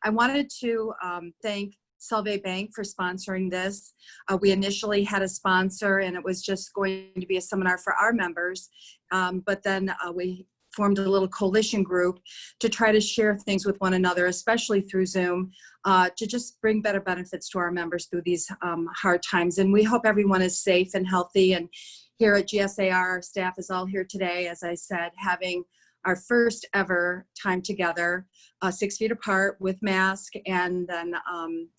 I wanted to thank Solvay Bank for sponsoring this. We initially had a sponsor and it was just going to be a seminar for our members, but then we formed a little coalition group to try to share things with one another, especially through Zoom, to just bring better benefits to our members through these hard times. And we hope everyone is safe and healthy. And here at GSAR, our staff is all here today, as I said, having our first ever time together, 6 feet apart with mask, and then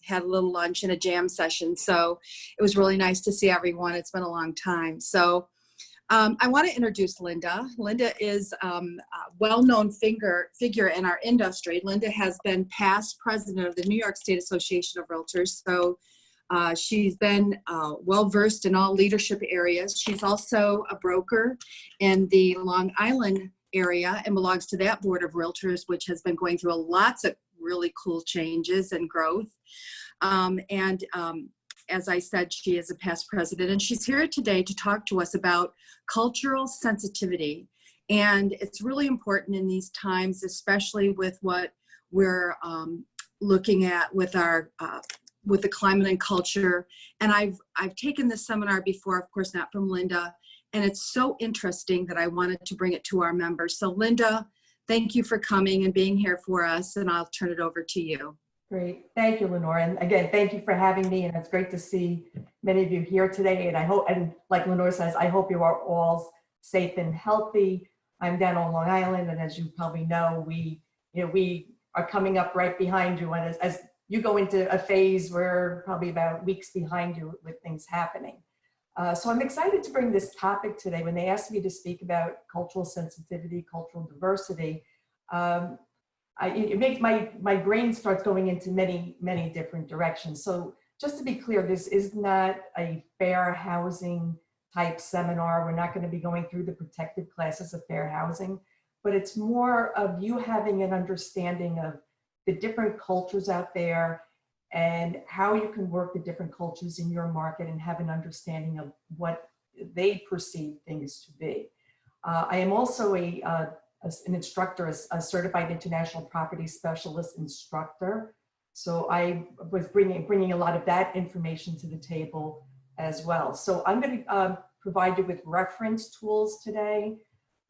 had a little lunch and a jam session. So it was really nice to see everyone. It's been a long time. So I want to introduce Linda. Linda is a well-known figure in our industry. Linda has been past president of the New York State Association of Realtors. So she's been well-versed in all leadership areas. She's also a broker in the Long Island area and belongs to that board of realtors, which has been going through lots of really cool changes and growth. As I said, she is a past president, and she's here today to talk to us about cultural sensitivity. And it's really important in these times, especially with what we're looking at with our with the climate and culture. And I've taken this seminar before, of course, not from Linda, and it's so interesting that I wanted to bring it to our members. So Linda, thank you for coming and being here for us, and I'll turn it over to you. Great. Thank you, Lenore. And again, thank you for having me. And it's great to see many of you here today. And I hope, and like Lenore says, I hope you are all safe and healthy. I'm down on Long Island. And as you probably know, we are coming up right behind you. And as you go into a phase where probably about weeks behind you with things happening. So I'm excited to bring this topic today. When they asked me to speak about cultural sensitivity, cultural diversity, it makes my brain starts going into many different directions. So just to be clear, this is not a fair housing type seminar. We're not going to be going through the protected classes of fair housing, but it's more of you having an understanding of the different cultures out there and how you can work the different cultures in your market and have an understanding of what they perceive things to be. I am also an instructor, a certified international property specialist instructor. So I was bringing a lot of that information to the table as well. So I'm going to provide you with reference tools today.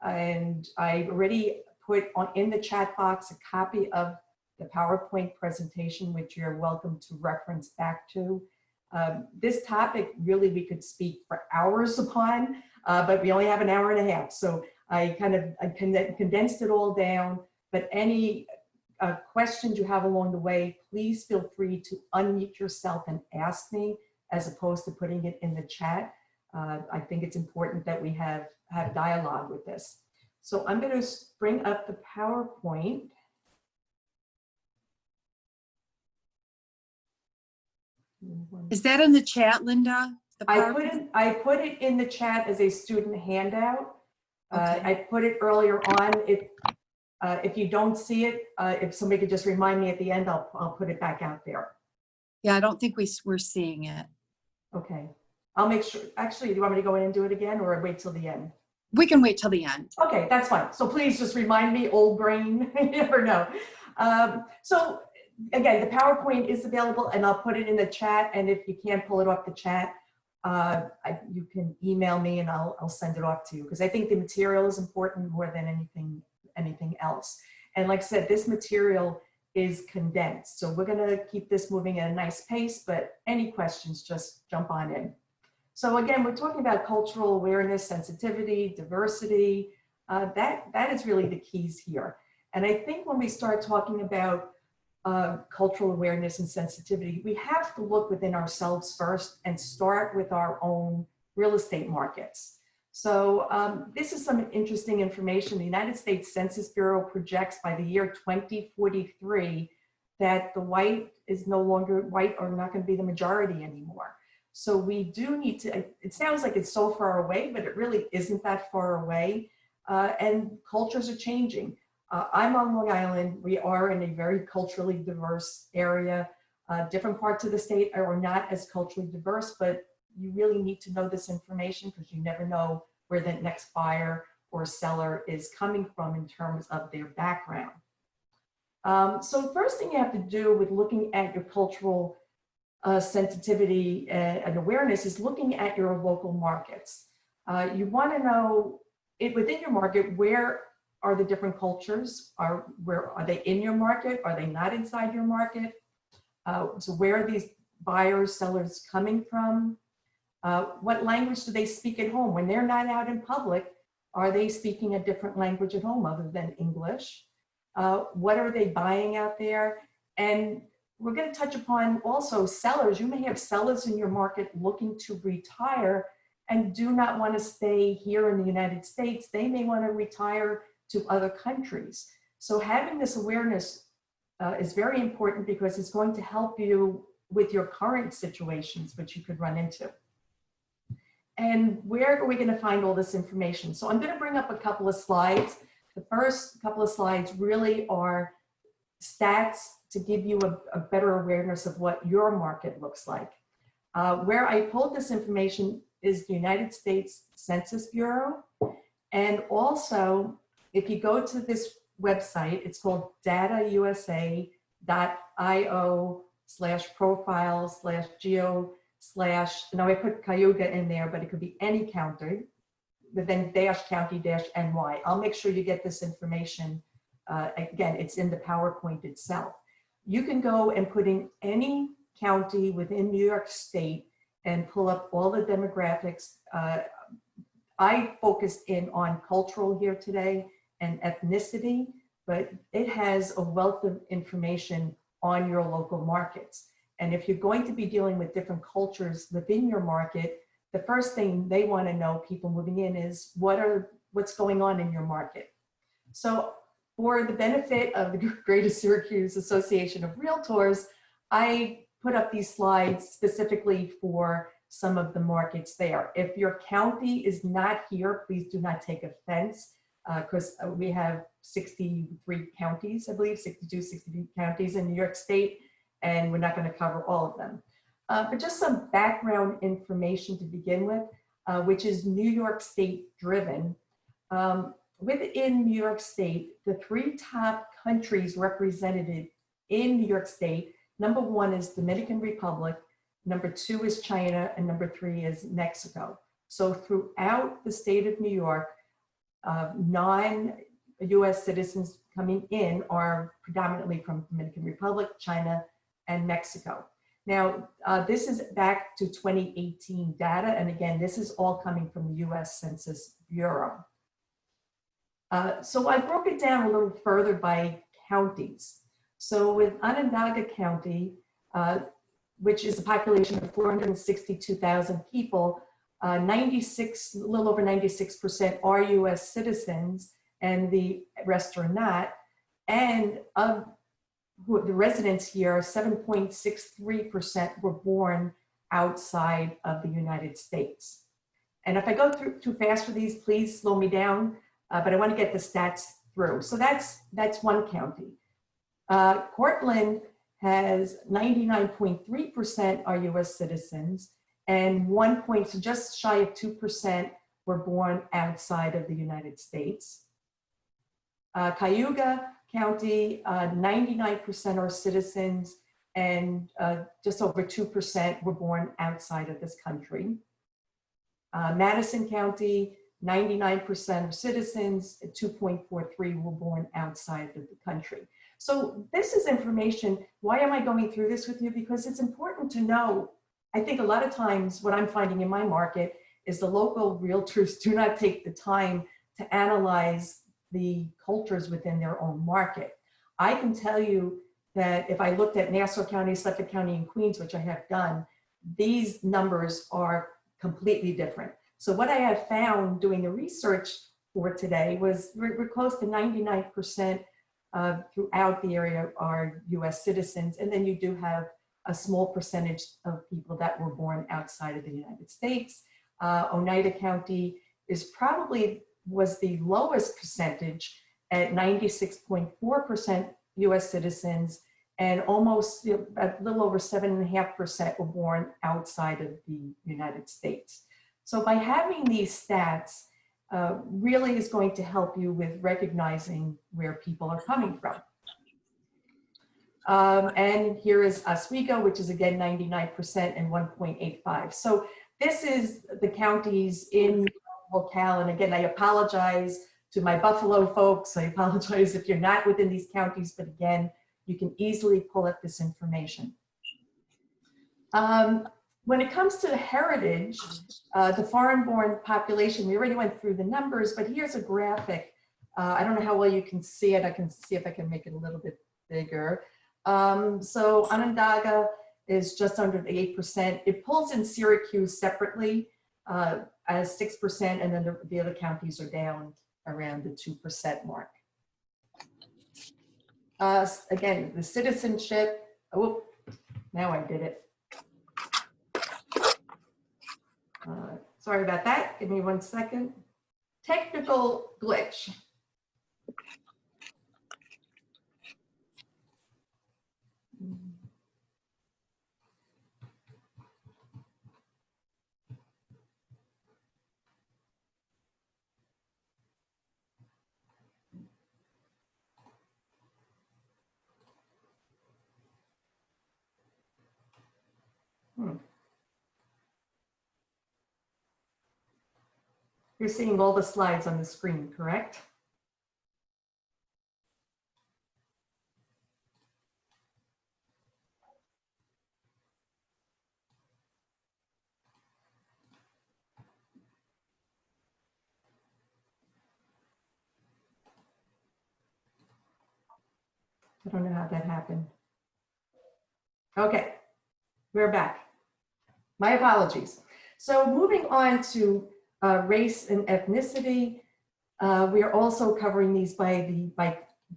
And I already put in the chat box a copy of the PowerPoint presentation, which you're welcome to reference back to. This topic, really, we could speak for hours upon, but we only have an hour and a half. So I condensed it all down, but any questions you have along the way, please feel free to unmute yourself and ask me as opposed to putting it in the chat. I think it's important that we have dialogue with this. So I'm going to bring up the PowerPoint. Is that in the chat, Linda? I put it in the chat as a student handout. Okay. I put it earlier on. If you don't see it, if somebody could just remind me at the end, I'll put it back out there. Yeah, I don't think we're seeing it. Okay. I'll make sure. Actually, do you want me to go in and do it again or wait till the end? We can wait till the end. Okay, that's fine. So please just remind me, old brain, you never know. So again, the PowerPoint is available and I'll put it in the chat. And if you can't pull it off the chat, you can email me and I'll send it off to you because I think the material is important more than anything else. And like I said, this material is condensed. So we're gonna keep this moving at a nice pace, but any questions, just jump on in. So again, we're talking about cultural awareness, sensitivity, diversity. That is really the keys here. And I think when we start talking about cultural awareness and sensitivity, we have to look within ourselves first and start with our own real estate markets. So this is some interesting information. The United States Census Bureau projects by the year 2043 that the white is no longer white or not going to be the majority anymore. So we do need to, it sounds like it's so far away, but it really isn't that far away. And cultures are changing. I'm on Long Island. We are in a very culturally diverse area. Different parts of the state are not as culturally diverse, but you really need to know this information because you never know where the next buyer or seller is coming from in terms of their background. So first thing you have to do with looking at your cultural sensitivity and awareness is looking at your local markets. You want to know within your market, where are the different cultures? Where are they in your market? Are they not inside your market? So where are these buyers, sellers coming from? What language do they speak at home? When they're not out in public, are they speaking a different language at home other than English? What are they buying out there? And we're going to touch upon also sellers. You may have sellers in your market looking to retire and do not want to stay here in the United States. They may want to retire to other countries. So having this awareness is very important because it's going to help you with your current situations, which you could run into. And where are we going to find all this information? So I'm going to bring up a couple of slides. The first couple of slides really are stats to give you a better awareness of what your market looks like. Where I pulled this information is the United States Census Bureau. And also, if you go to this website, it's called datausa.io/profile/geo/ now I put Cayuga in there, but it could be any county, but then -county-NY. I'll make sure you get this information. Again, it's in the PowerPoint itself. You can go and put in any county within New York State and pull up all the demographics. I focused in on cultural here today and ethnicity, but it has a wealth of information on your local markets. And if you're going to be dealing with different cultures within your market, the first thing they want to know, people moving in, is what's going on in your market. So for the benefit of the Greater Syracuse Association of Realtors, I put up these slides specifically for some of the markets there. If your county is not here, please do not take offense, because we have 63 counties, I believe, 62, 63 counties in New York State, and we're not going to cover all of them. But just some background information to begin with, which is New York State driven. Within New York State, the 3 top countries represented in New York State, number 1 is Dominican Republic, number 2 is China, and number 3 is Mexico. So throughout the state of New York, non-US citizens coming in are predominantly from Dominican Republic, China, and Mexico. Now, this is back to 2018 data, and again, this is all coming from the US Census Bureau. So I broke it down a little further by counties. So with Onondaga County, which is a population of 462,000 people, a little over 96% are US citizens, and the rest are not. And of the residents here, 7.63% were born outside of the United States. And if I go through too fast for these, please slow me down, but I want to get the stats through. So that's one county. Cortland has 99.3% are US citizens, and so just shy of 2% were born outside of the United States. Cayuga County, 99% are citizens, and just over 2% were born outside of this country. Madison County, 99% of citizens, 2.43 were born outside of the country. So this is information. Why am I going through this with you? Because it's important to know. I think a lot of times what I'm finding in my market is the local realtors do not take the time to analyze the cultures within their own market. I can tell you that if I looked at Nassau County, Suffolk County, and Queens, which I have done, these numbers are completely different. So what I have found doing the research for today was we're close to 99% throughout the area are US citizens, and then you do have a small percentage of people that were born outside of the United States. Oneida County was the lowest percentage at 96.4% US citizens, and almost a little over 7.5% were born outside of the United States. So by having these stats really is going to help you with recognizing where people are coming from. And here is Oswego, which is again 99% and 1.85. So this is the counties in locale. And again, I apologize to my Buffalo folks. I apologize if you're not within these counties, but again, you can easily pull up this information. When it comes to heritage, the foreign-born population, we already went through the numbers, but here's a graphic. I don't know how well you can see it. I can see if I can make it a little bit bigger. So Onondaga is just under the 8%. It pulls in Syracuse separately as 6%, and then the other counties are down around the 2% mark. Again, the citizenship, oh, now I did it. Sorry about that, give me 1 second. Technical glitch. You're seeing all the slides on the screen, correct? I don't know how that happened. Okay, we're back. My apologies. So moving on to race and ethnicity, we are also covering these by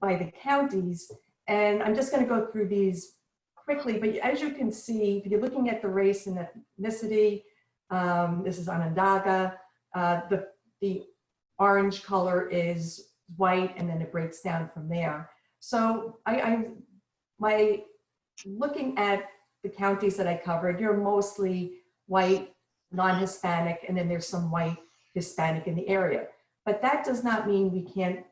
the counties, and I'm just going to go through these quickly. But as you can see, if you're looking at the race and ethnicity, this is Onondaga. The orange color is white, and then it breaks down from there. So looking at the counties that I covered, you're mostly white, non-Hispanic, and then there's some white Hispanic in the area. But that does not mean we can't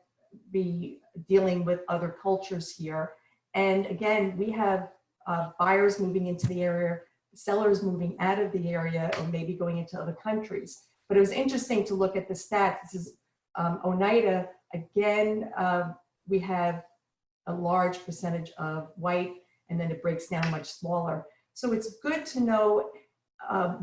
be dealing with other cultures here. And again, we have buyers moving into the area, sellers moving out of the area, or maybe going into other countries. But it was interesting to look at the stats. This is Oneida. Again, we have a large percentage of white, and then it breaks down much smaller. So it's good to know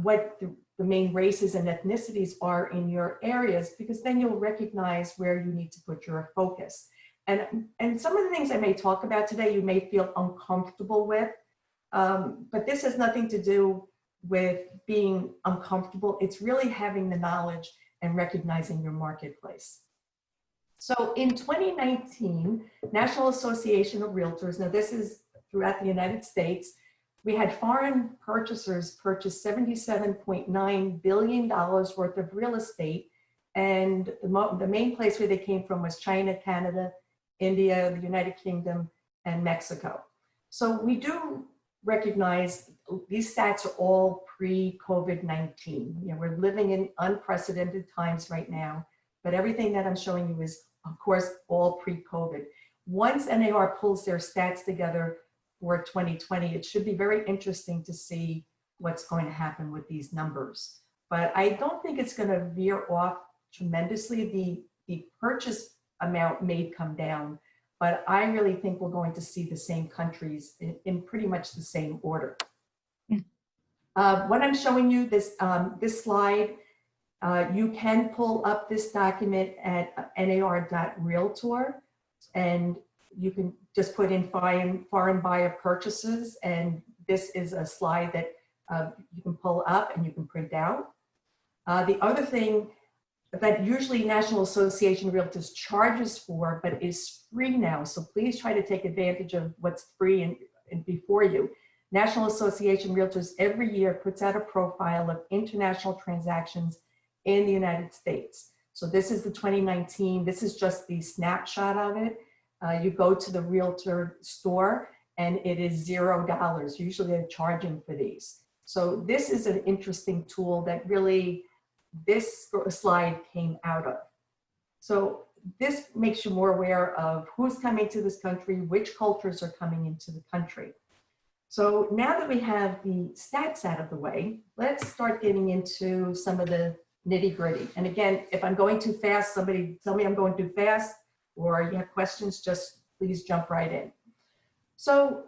what the main races and ethnicities are in your areas, because then you'll recognize where you need to put your focus. And some of the things I may talk about today, you may feel uncomfortable with, but this has nothing to do with being uncomfortable. It's really having the knowledge and recognizing your marketplace. So in 2019, National Association of Realtors, now this is throughout the United States, we had foreign purchasers purchase $77.9 billion worth of real estate. And the main place where they came from was China, Canada, India, the United Kingdom, and Mexico. So we do recognize these stats are all pre-COVID-19. You know, we're living in unprecedented times right now, but everything that I'm showing you is, of course, all pre-COVID. Once NAR pulls their stats together for 2020, it should be very interesting to see what's going to happen with these numbers. But I don't think it's going to veer off tremendously. The purchase amount may come down, but I really think we're going to see the same countries in pretty much the same order. What I'm showing you, this slide, you can pull up this document at nar.realtor, and you can just put in foreign buyer purchases, and this is a slide that you can pull up and you can print out. The other thing that usually National Association of Realtors charges for, but is free now, so please try to take advantage of what's free and before you. National Association of Realtors every year puts out a profile of international transactions in the United States. So this is the 2019, this is just the snapshot of it. You go to the Realtor store and it is $0. Usually they're charging for these. So this is an interesting tool that really this slide came out of. So this makes you more aware of who's coming to this country, which cultures are coming into the country. So now that we have the stats out of the way, let's start getting into some of the nitty gritty. And again, if I'm going too fast, somebody tell me I'm going too fast, or you have questions, just please jump right in. So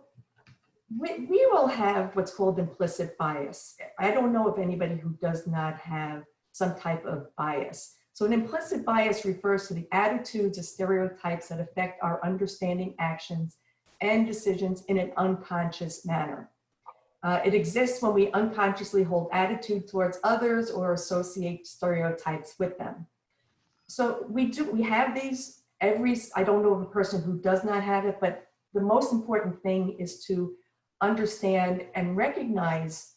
we will have what's called implicit bias. I don't know of anybody who does not have some type of bias. So an implicit bias refers to the attitudes or stereotypes that affect our understanding, actions, and decisions in an unconscious manner. It exists when we unconsciously hold attitude towards others or associate stereotypes with them. So we have these, I don't know of a person who does not have it, but the most important thing is to understand and recognize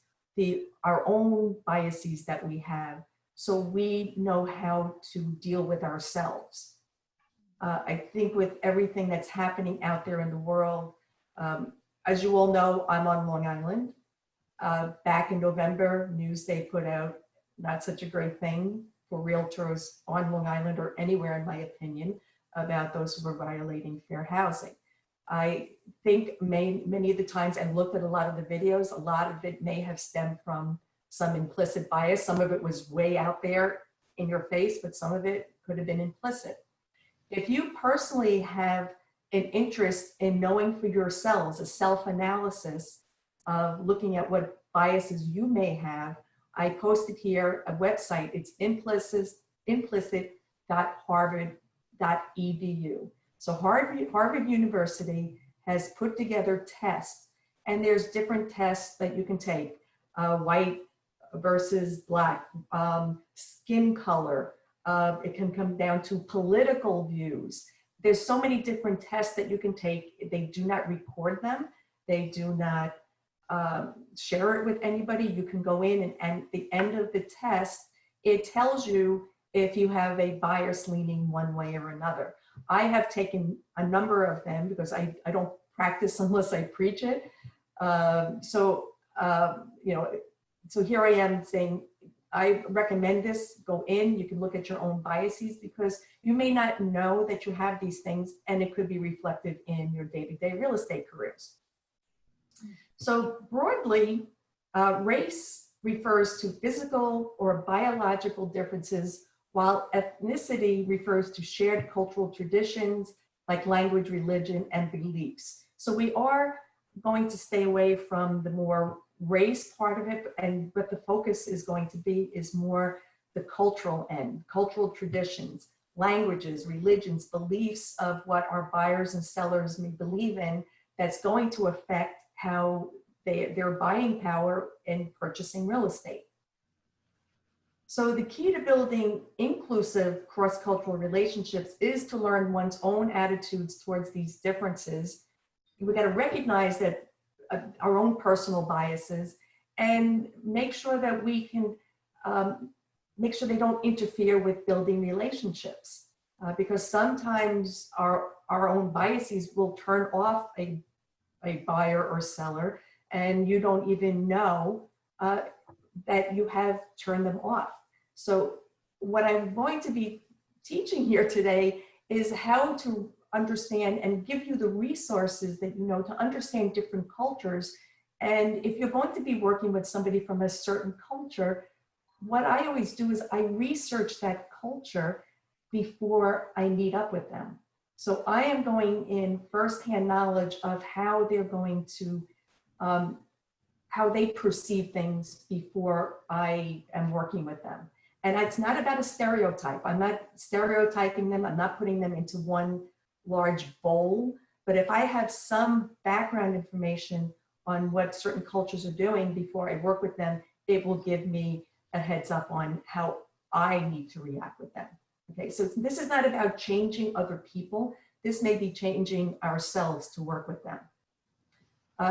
our own biases that we have, so we know how to deal with ourselves. I think with everything that's happening out there in the world, as you all know, I'm on Long Island. Back in November, Newsday put out not such a great thing for realtors on Long Island or anywhere, in my opinion, about those who were violating fair housing. I think many of the times, I looked at a lot of the videos, a lot of it may have stemmed from some implicit bias. Some of it was way out there in your face, but some of it could have been implicit. If you personally have an interest in knowing for yourselves, a self-analysis of looking at what biases you may have, I posted here a website. It's implicit.harvard.edu. So Harvard University has put together tests, and there's different tests that you can take, white versus black, skin color. It can come down to political views. There's so many different tests that you can take. They do not record them. They do not share it with anybody. You can go in and at the end of the test, it tells you if you have a bias leaning one way or another. I have taken a number of them because I don't practice unless I preach it. So here I am saying, I recommend this, go in, you can look at your own biases, because you may not know that you have these things, and it could be reflected in your day-to-day real estate careers. So broadly, race refers to physical or biological differences, while ethnicity refers to shared cultural traditions like language, religion, and beliefs. So we are going to stay away from the more race part of it, and what the focus is going to be is more the cultural end, cultural traditions, languages, religions, beliefs of what our buyers and sellers may believe in, that's going to affect how their buying power in purchasing real estate. So the key to building inclusive cross-cultural relationships is to learn one's own attitudes towards these differences. We got to recognize that our own personal biases, and make sure that we can make sure they don't interfere with building relationships, because sometimes our own biases will turn off a buyer or seller, and you don't even know that you have turned them off. So what I'm going to be teaching here today is how to understand and give you the resources that you know to understand different cultures. And if you're going to be working with somebody from a certain culture, what I always do is I research that culture before I meet up with them. So I am going in firsthand knowledge of how they're going to, how they perceive things before I am working with them. And it's not about a stereotype. I'm not stereotyping them. I'm not putting them into one large bowl. But if I have some background information on what certain cultures are doing before I work with them, it will give me a heads up on how I need to react with them. Okay, so this is not about changing other people. This may be changing ourselves to work with them.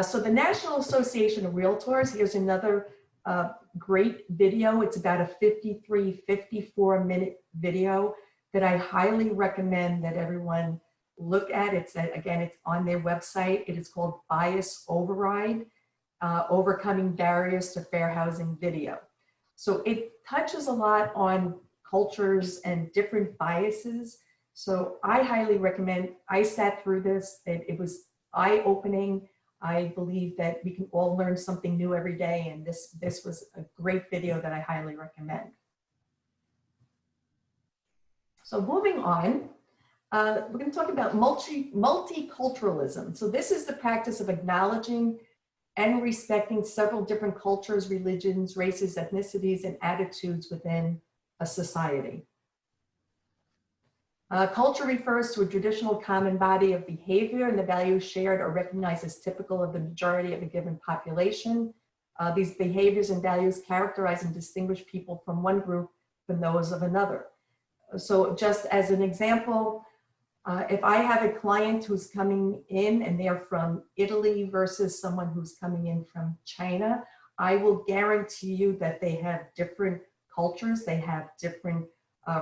So the National Association of Realtors, here's another great video. It's about a 54 minute video that I highly recommend that everyone look at. It's on their website. It is called Bias Override, Overcoming Barriers to Fair Housing Video. So it touches a lot on cultures and different biases. So I highly recommend, I sat through this, it was eye-opening. I believe that we can all learn something new every day, and this was a great video that I highly recommend. So moving on, we're going to talk about multiculturalism. So this is the practice of acknowledging and respecting several different cultures, religions, races, ethnicities, and attitudes within a society. Culture refers to a traditional common body of behavior and the values shared or recognized as typical of the majority of a given population. These behaviors and values characterize and distinguish people from one group from those of another. So just as an example, if I have a client who's coming in and they're from Italy versus someone who's coming in from China, I will guarantee you that they have different cultures, they have different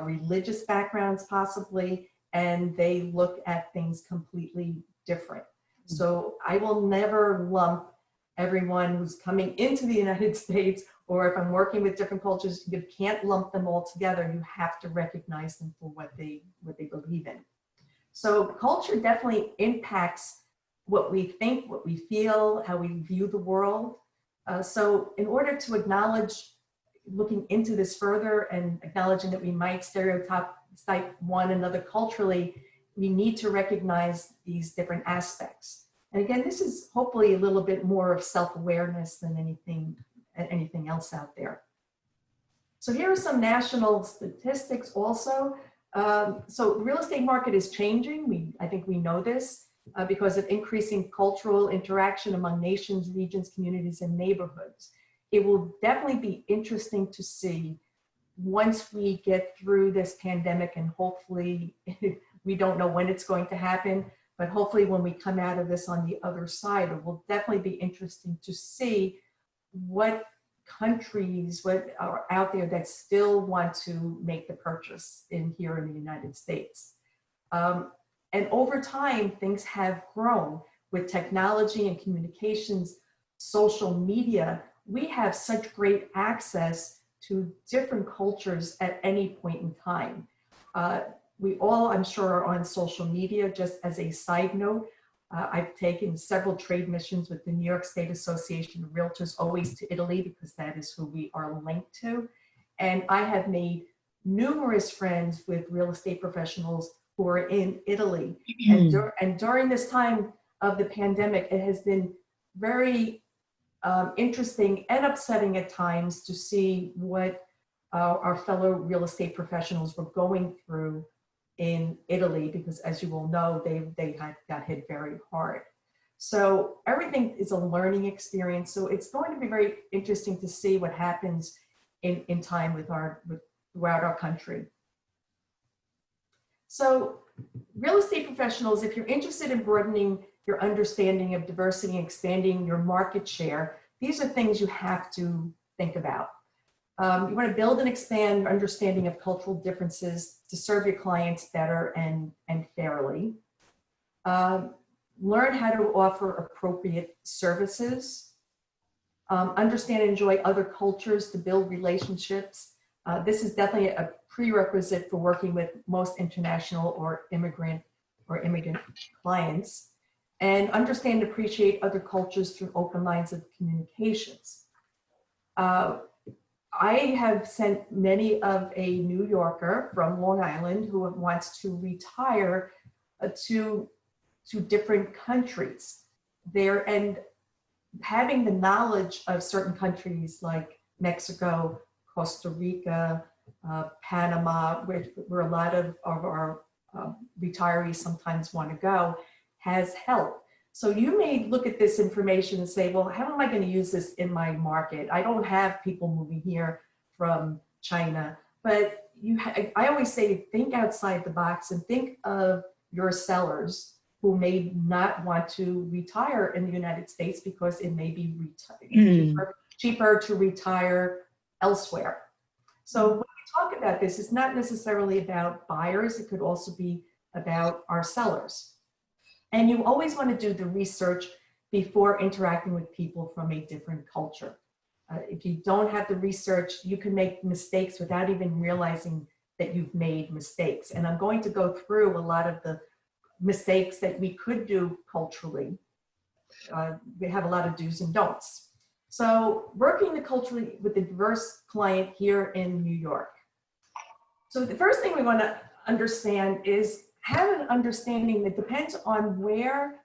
religious backgrounds possibly, and they look at things completely different. So I will never lump everyone who's coming into the United States, or if I'm working with different cultures, you can't lump them all together. You have to recognize them for what they believe in. So culture definitely impacts what we think, what we feel, how we view the world. So in order to acknowledge, looking into this further and acknowledging that we might stereotype one another culturally, we need to recognize these different aspects. And again, this is hopefully a little bit more of self-awareness than anything else out there. So here are some national statistics also. So the real estate market is changing. I think we know this because of increasing cultural interaction among nations, regions, communities, and neighborhoods. It will definitely be interesting to see once we get through this pandemic, and hopefully we don't know when it's going to happen, but hopefully when we come out of this on the other side, it will definitely be interesting to see what countries, what are out there that still want to make the purchase here in the United States. And over time, things have grown with technology and communications, social media. We have such great access to different cultures at any point in time. We all, I'm sure, are on social media. Just as a side note, I've taken several trade missions with the New York State Association of Realtors, always to Italy, because that is who we are linked to. And I have made numerous friends with real estate professionals who are in Italy. And during this time of the pandemic, it has been very interesting and upsetting at times to see what our fellow real estate professionals were going through in Italy, because as you all know, they got hit very hard. So everything is a learning experience. So it's going to be very interesting to see what happens in time throughout our country. So real estate professionals, if you're interested in broadening your understanding of diversity and expanding your market share, these are things you have to think about. You want to build and expand your understanding of cultural differences to serve your clients better and fairly. Learn how to offer appropriate services. Understand and enjoy other cultures to build relationships. This is definitely a prerequisite for working with most international or immigrant clients. And understand and appreciate other cultures through open lines of communications. I have sent many of a New Yorker from Long Island who wants to retire to different countries there, and having the knowledge of certain countries like Mexico, Costa Rica, Panama, where a lot of our retirees sometimes want to go, has helped. So you may look at this information and say, well, how am I going to use this in my market? I don't have people moving here from China, but I always say, think outside the box and think of your sellers who may not want to retire in the United States because it may be cheaper to retire elsewhere. So when we talk about this, it's not necessarily about buyers. It could also be about our sellers. And you always want to do the research before interacting with people from a different culture. If you don't have the research, you can make mistakes without even realizing that you've made mistakes. And I'm going to go through a lot of the mistakes that we could do culturally. We have a lot of do's and don'ts. So working culturally with a diverse client here in New York. So the first thing we want to understand is have an understanding that depends on where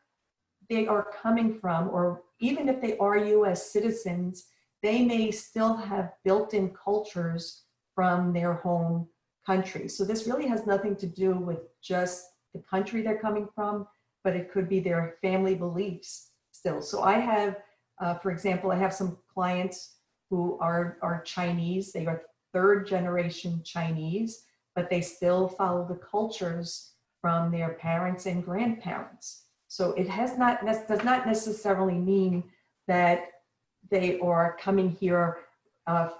they are coming from, or even if they are US citizens, they may still have built-in cultures from their home country. So this really has nothing to do with just the country they're coming from, but it could be their family beliefs still. So I have, for example, I have some clients who are Chinese. They are third generation Chinese, but they still follow the cultures from their parents and grandparents. So it does not necessarily mean that they are coming here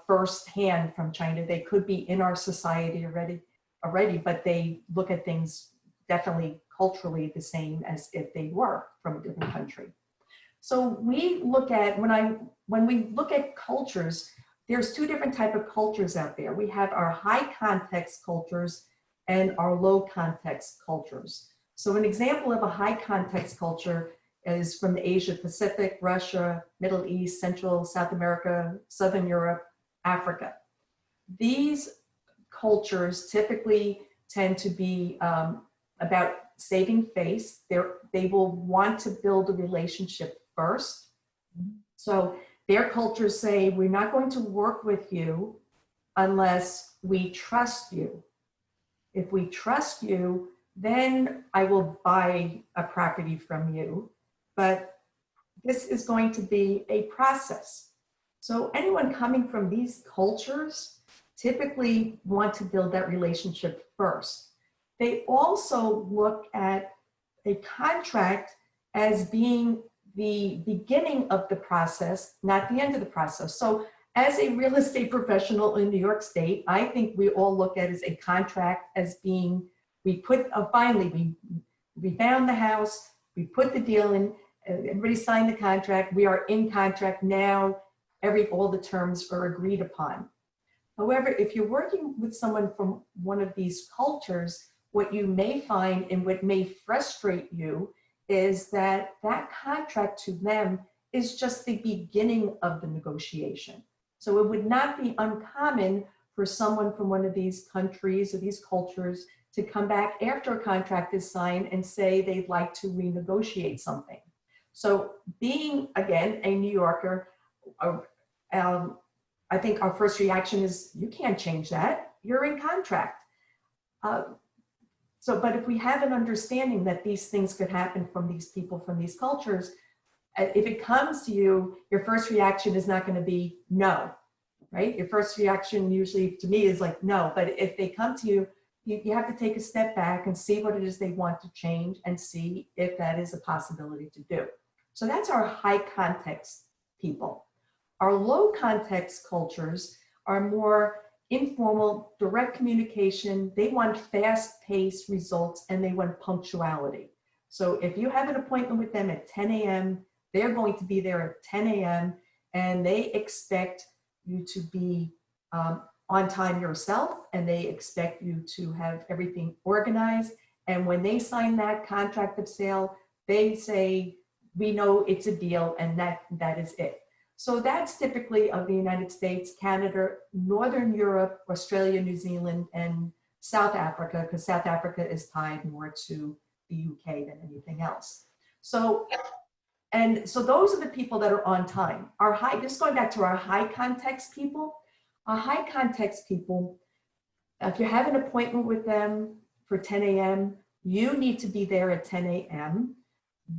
firsthand from China. They could be in our society already, but they look at things definitely culturally the same as if they were from a different country. So we look at, when we look at cultures, there's two different types of cultures out there. We have our high context cultures and our low context cultures. So an example of a high context culture is from the Asia Pacific, Russia, Middle East, Central, South America, Southern Europe, Africa. These cultures typically tend to be about saving face. They will want to build a relationship first. So their cultures say, we're not going to work with you unless we trust you. If we trust you, then I will buy a property from you. But this is going to be a process. So anyone coming from these cultures typically want to build that relationship first. They also look at a contract as being the beginning of the process, not the end of the process. So as a real estate professional in New York State, I think we all look at as a contract as being, finally, we found the house, we put the deal in, everybody signed the contract, we are in contract now, all the terms are agreed upon. However, if you're working with someone from one of these cultures, what you may find and what may frustrate you is that that contract to them is just the beginning of the negotiation. So it would not be uncommon for someone from one of these countries or these cultures to come back after a contract is signed and say they'd like to renegotiate something. So being, again, a New Yorker, I think our first reaction is, you can't change that, you're in contract. But if we have an understanding that these things could happen from these people, from these cultures, if it comes to you, your first reaction is not going to be no, right? Your first reaction usually to me is like no, but if they come to you, you have to take a step back and see what it is they want to change and see if that is a possibility to do. So that's our high context people. Our low context cultures are more informal, direct communication. They want fast-paced results and they want punctuality. So if you have an appointment with them at 10 a.m., they're going to be there at 10 a.m. and they expect you to be on time yourself, and they expect you to have everything organized. And when they sign that contract of sale, they say, we know it's a deal, and that is it. So that's typically of the United States, Canada, Northern Europe, Australia, New Zealand, and South Africa, because South Africa is tied more to the UK than anything else. So those are the people that are on time. Just going back to our high context people, our high context people, if you have an appointment with them for 10 a.m., you need to be there at 10 a.m.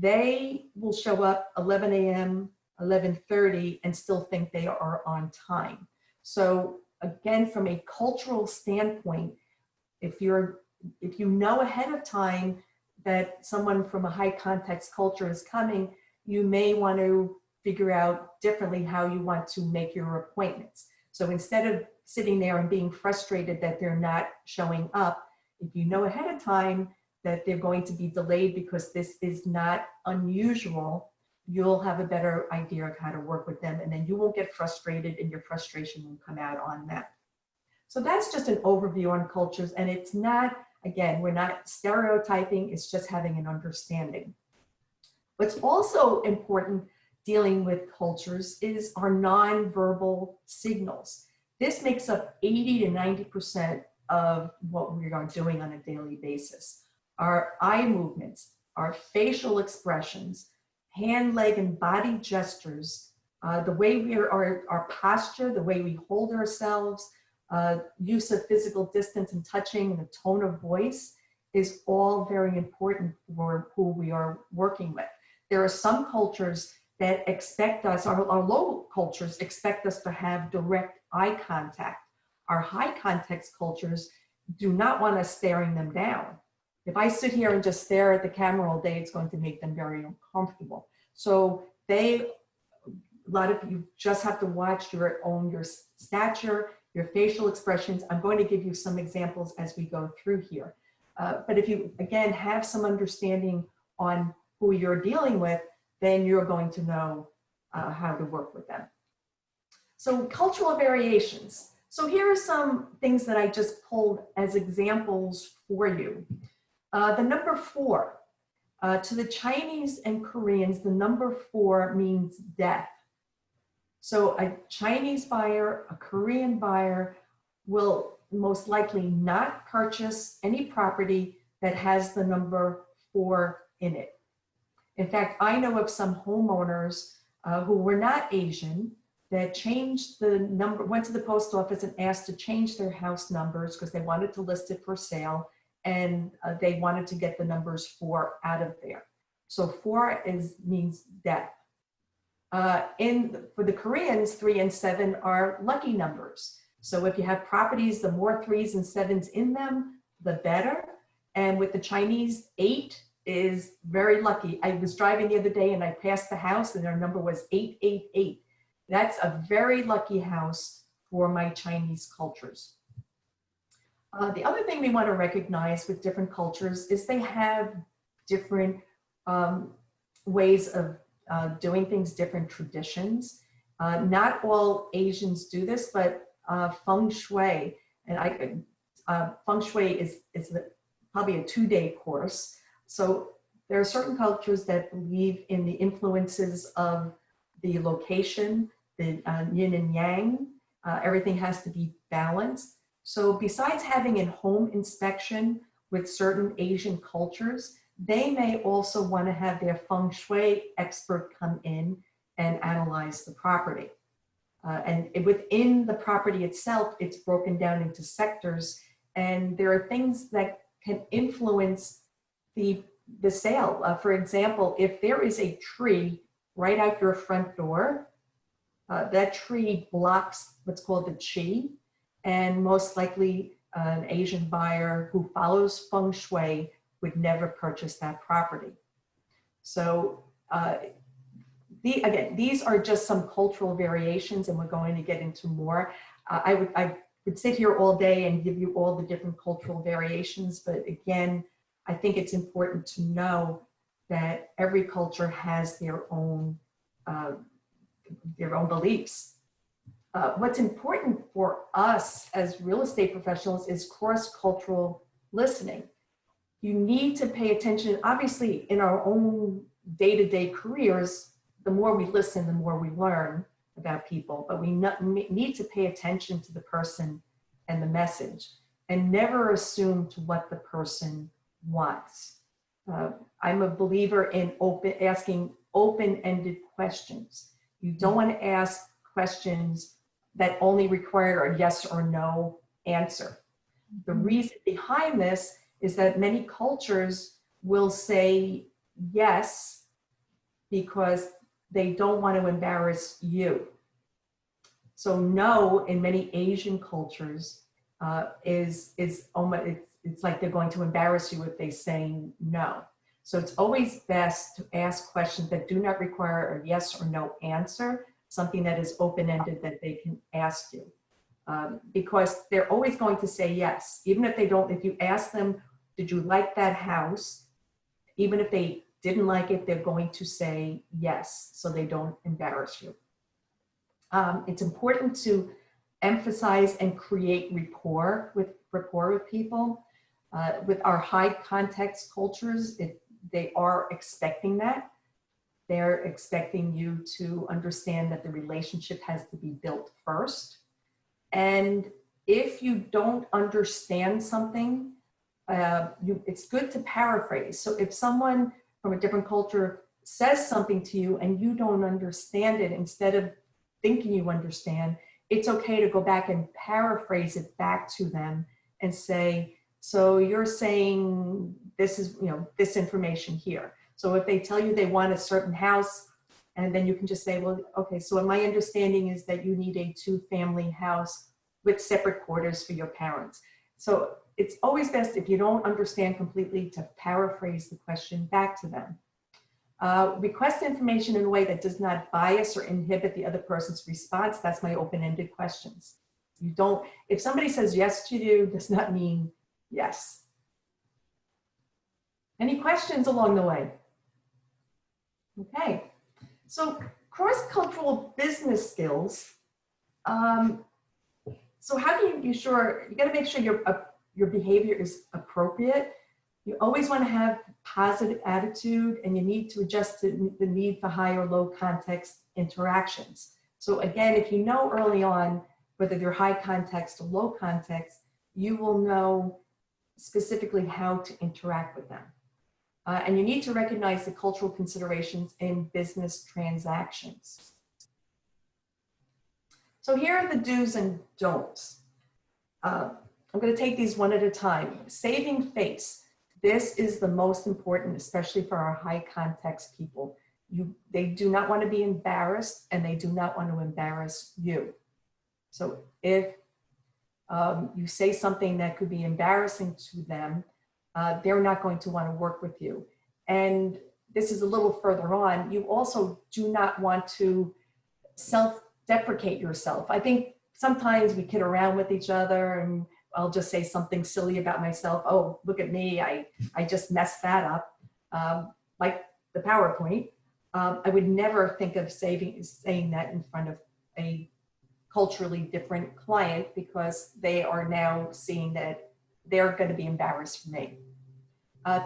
They will show up 11 a.m., 11:30 and still think they are on time. So again, from a cultural standpoint, if you know ahead of time that someone from a high context culture is coming, you may want to figure out differently how you want to make your appointments. So instead of sitting there and being frustrated that they're not showing up, if you know ahead of time that they're going to be delayed because this is not unusual, you'll have a better idea of how to work with them, and then you won't get frustrated and your frustration will come out on them. So that's just an overview on cultures, and it's not, again, we're not stereotyping, it's just having an understanding. What's also important dealing with cultures is our nonverbal signals. This makes up 80 to 90% of what we are doing on a daily basis. Our eye movements, our facial expressions, hand, leg, and body gestures, the way we are, our posture, the way we hold ourselves, use of physical distance and touching, and the tone of voice is all very important for who we are working with. There are some cultures that expect us, our low cultures expect us to have direct eye contact. Our high context cultures do not want us staring them down. If I sit here and just stare at the camera all day, it's going to make them very uncomfortable. So a lot of you just have to watch your stature, your facial expressions. I'm going to give you some examples as we go through here. But if you, again, have some understanding on who you're dealing with, then you're going to know how to work with them. So cultural variations. So here are some things that I just pulled as examples for you. The number 4, to the Chinese and Koreans, the number 4 means death. So a Chinese buyer, a Korean buyer will most likely not purchase any property that has the number 4 in it. In fact, I know of some homeowners who were not Asian that changed the number, went to the post office and asked to change their house numbers because they wanted to list it for sale, and they wanted to get the numbers 4 out of there. So 4 means death. For the Koreans, 3 and 7 are lucky numbers. So if you have properties, the more 3s and 7s in them, the better. And with the Chinese, 8 is very lucky. I was driving the other day and I passed the house and their number was 888. That's a very lucky house for my Chinese cultures. The other thing we want to recognize with different cultures is they have different ways of doing things, different traditions. Not all Asians do this, but feng shui, and feng shui is probably a 2-day course. So there are certain cultures that believe in the influences of the location, the yin and yang. Everything has to be balanced. So besides having a home inspection with certain Asian cultures, they may also want to have their feng shui expert come in and analyze the property. And within the property itself, it's broken down into sectors, and there are things that can influence the sale. For example, if there is a tree right out your front door, that tree blocks what's called the qi, and most likely an Asian buyer who follows feng shui would never purchase that property. So again, these are just some cultural variations, and we're going to get into more. I would sit here all day and give you all the different cultural variations, but again, I think it's important to know that every culture has their own beliefs. What's important for us as real estate professionals is cross-cultural listening. You need to pay attention. Obviously, in our own day-to-day careers, the more we listen, the more we learn about people, but we need to pay attention to the person and the message and never assume to what the person wants. I'm a believer in asking open-ended questions. You don't want to ask questions that only require a yes or no answer. The reason behind this is that many cultures will say yes because they don't want to embarrass you. So no, in many Asian cultures, it's like they're going to embarrass you if they say no. So it's always best to ask questions that do not require a yes or no answer, something that is open-ended that they can ask you. Because they're always going to say yes. Even if they don't, if you ask them, did you like that house? Even if they didn't like it, they're going to say yes, so they don't embarrass you. It's important to emphasize and create rapport with people. With our high context cultures, they are expecting that. They're expecting you to understand that the relationship has to be built first. And if you don't understand something, it's good to paraphrase. So if someone from a different culture says something to you and you don't understand it, instead of thinking you understand, it's okay to go back and paraphrase it back to them and say, so you're saying this is, this information here. So if they tell you they want a certain house, and then you can just say, well, okay, so my understanding is that you need a 2-family house with separate quarters for your parents. So it's always best, if you don't understand completely, to paraphrase the question back to them. Request information in a way that does not bias or inhibit the other person's response. That's my open-ended questions. If somebody says yes to you, does not mean yes. Any questions along the way? Okay, so cross-cultural business skills. So how do you gotta make sure your behavior is appropriate. You always want to have positive attitude, and you need to adjust to the need for high or low context interactions. So again, if you know early on whether they're high context or low context, you will know specifically how to interact with them. And you need to recognize the cultural considerations in business transactions. So here are the do's and don'ts. I'm going to take these one at a time. Saving face. This is the most important, especially for our high context people. They do not want to be embarrassed, and they do not want to embarrass you. So if you say something that could be embarrassing to them, they're not going to want to work with you. And this is a little further on. You also do not want to self-deprecate yourself. I think sometimes we kid around with each other, and I'll just say something silly about myself. Oh, look at me, I just messed that up. Like the PowerPoint. I would never think of saying that in front of a culturally different client, because they are now seeing that they're going to be embarrassed for me.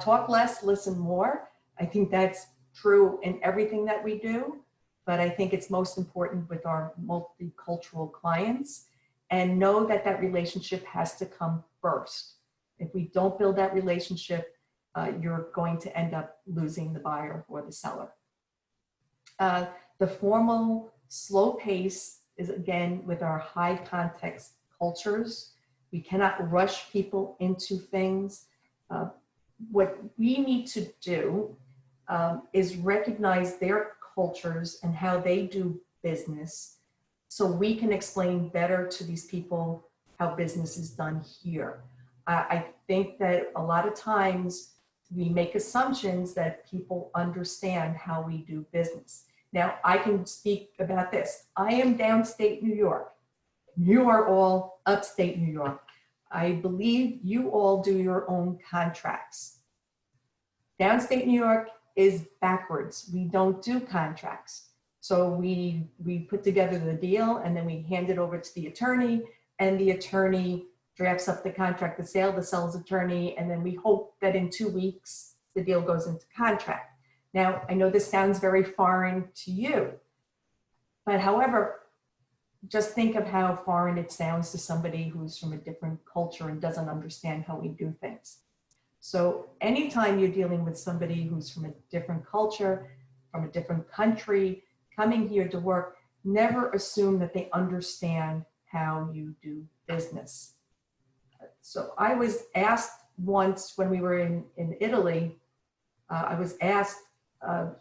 Talk less, listen more. I think that's true in everything that we do, but I think it's most important with our multicultural clients. And know that that relationship has to come first. If we don't build that relationship, you're going to end up losing the buyer or the seller. The formal, slow pace is, again, with our high context cultures. We cannot rush people into things. What we need to do is recognize their cultures and how they do business, so we can explain better to these people how business is done here. I think that a lot of times we make assumptions that people understand how we do business. Now, I can speak about this. I am downstate New York. You are all upstate New York. I believe you all do your own contracts. Downstate New York is backwards. We don't do contracts. So we put together the deal, and then we hand it over to the attorney, and the attorney drafts up the contract, the sale, the seller's attorney, and then we hope that in 2 weeks, the deal goes into contract. Now, I know this sounds very foreign to you, but however, just think of how foreign it sounds to somebody who's from a different culture and doesn't understand how we do things. So anytime you're dealing with somebody who's from a different culture, from a different country, coming here to work, never assume that they understand how you do business. So I was asked once when we were in Italy, I was asked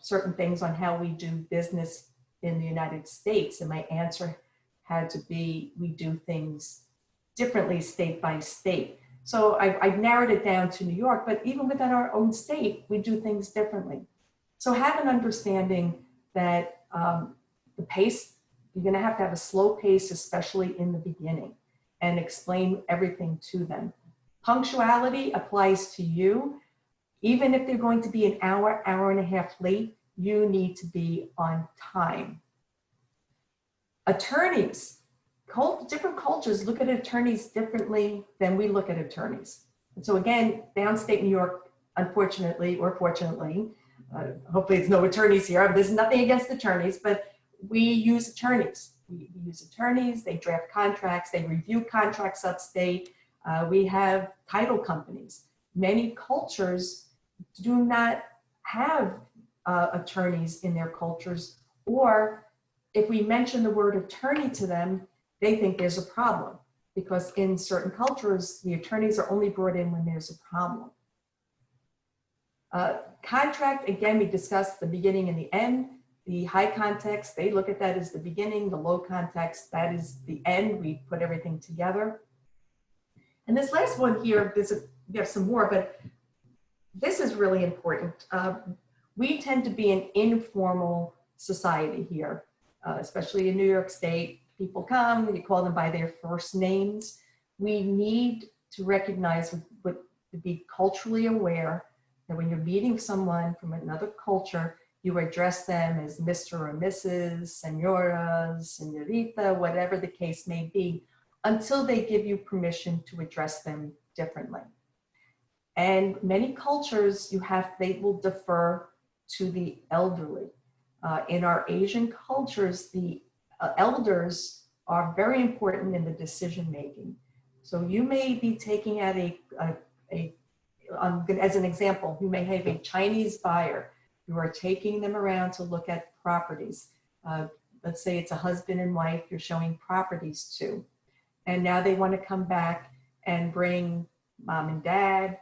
certain things on how we do business in the United States, and my answer had to be, we do things differently state by state. So I've narrowed it down to New York, but even within our own state, we do things differently. So have an understanding that the pace, you're going to have a slow pace, especially in the beginning, and explain everything to them. Punctuality applies to you. Even if they're going to be an hour, hour and a half late, you need to be on time. Attorneys, different cultures look at attorneys differently than we look at attorneys. And so again, downstate New York, unfortunately or fortunately, hopefully it's no attorneys here. There's nothing against attorneys, but we use attorneys. We use attorneys, they draft contracts, they review contracts upstate. We have title companies. Many cultures do not have attorneys in their cultures, or if we mention the word attorney to them, they think there's a problem, because in certain cultures, the attorneys are only brought in when there's a problem. Contract, again, we discussed the beginning and the end. The high context, they look at that as the beginning. The low context, that is the end. We put everything together. And this last one here, we have some more, but this is really important. We tend to be an informal society here, especially in New York State. People come, you call them by their first names. We need to recognize, to be culturally aware that when you're meeting someone from another culture, you address them as Mr. or Mrs., Senora, Senorita, whatever the case may be, until they give you permission to address them differently. And many cultures, they will defer to the elderly. In our Asian cultures, the elders are very important in the decision making. So you may be taking out as an example, you may have a Chinese buyer. You are taking them around to look at properties. Let's say it's a husband and wife you're showing properties to. And now they want to come back and bring mom and dad,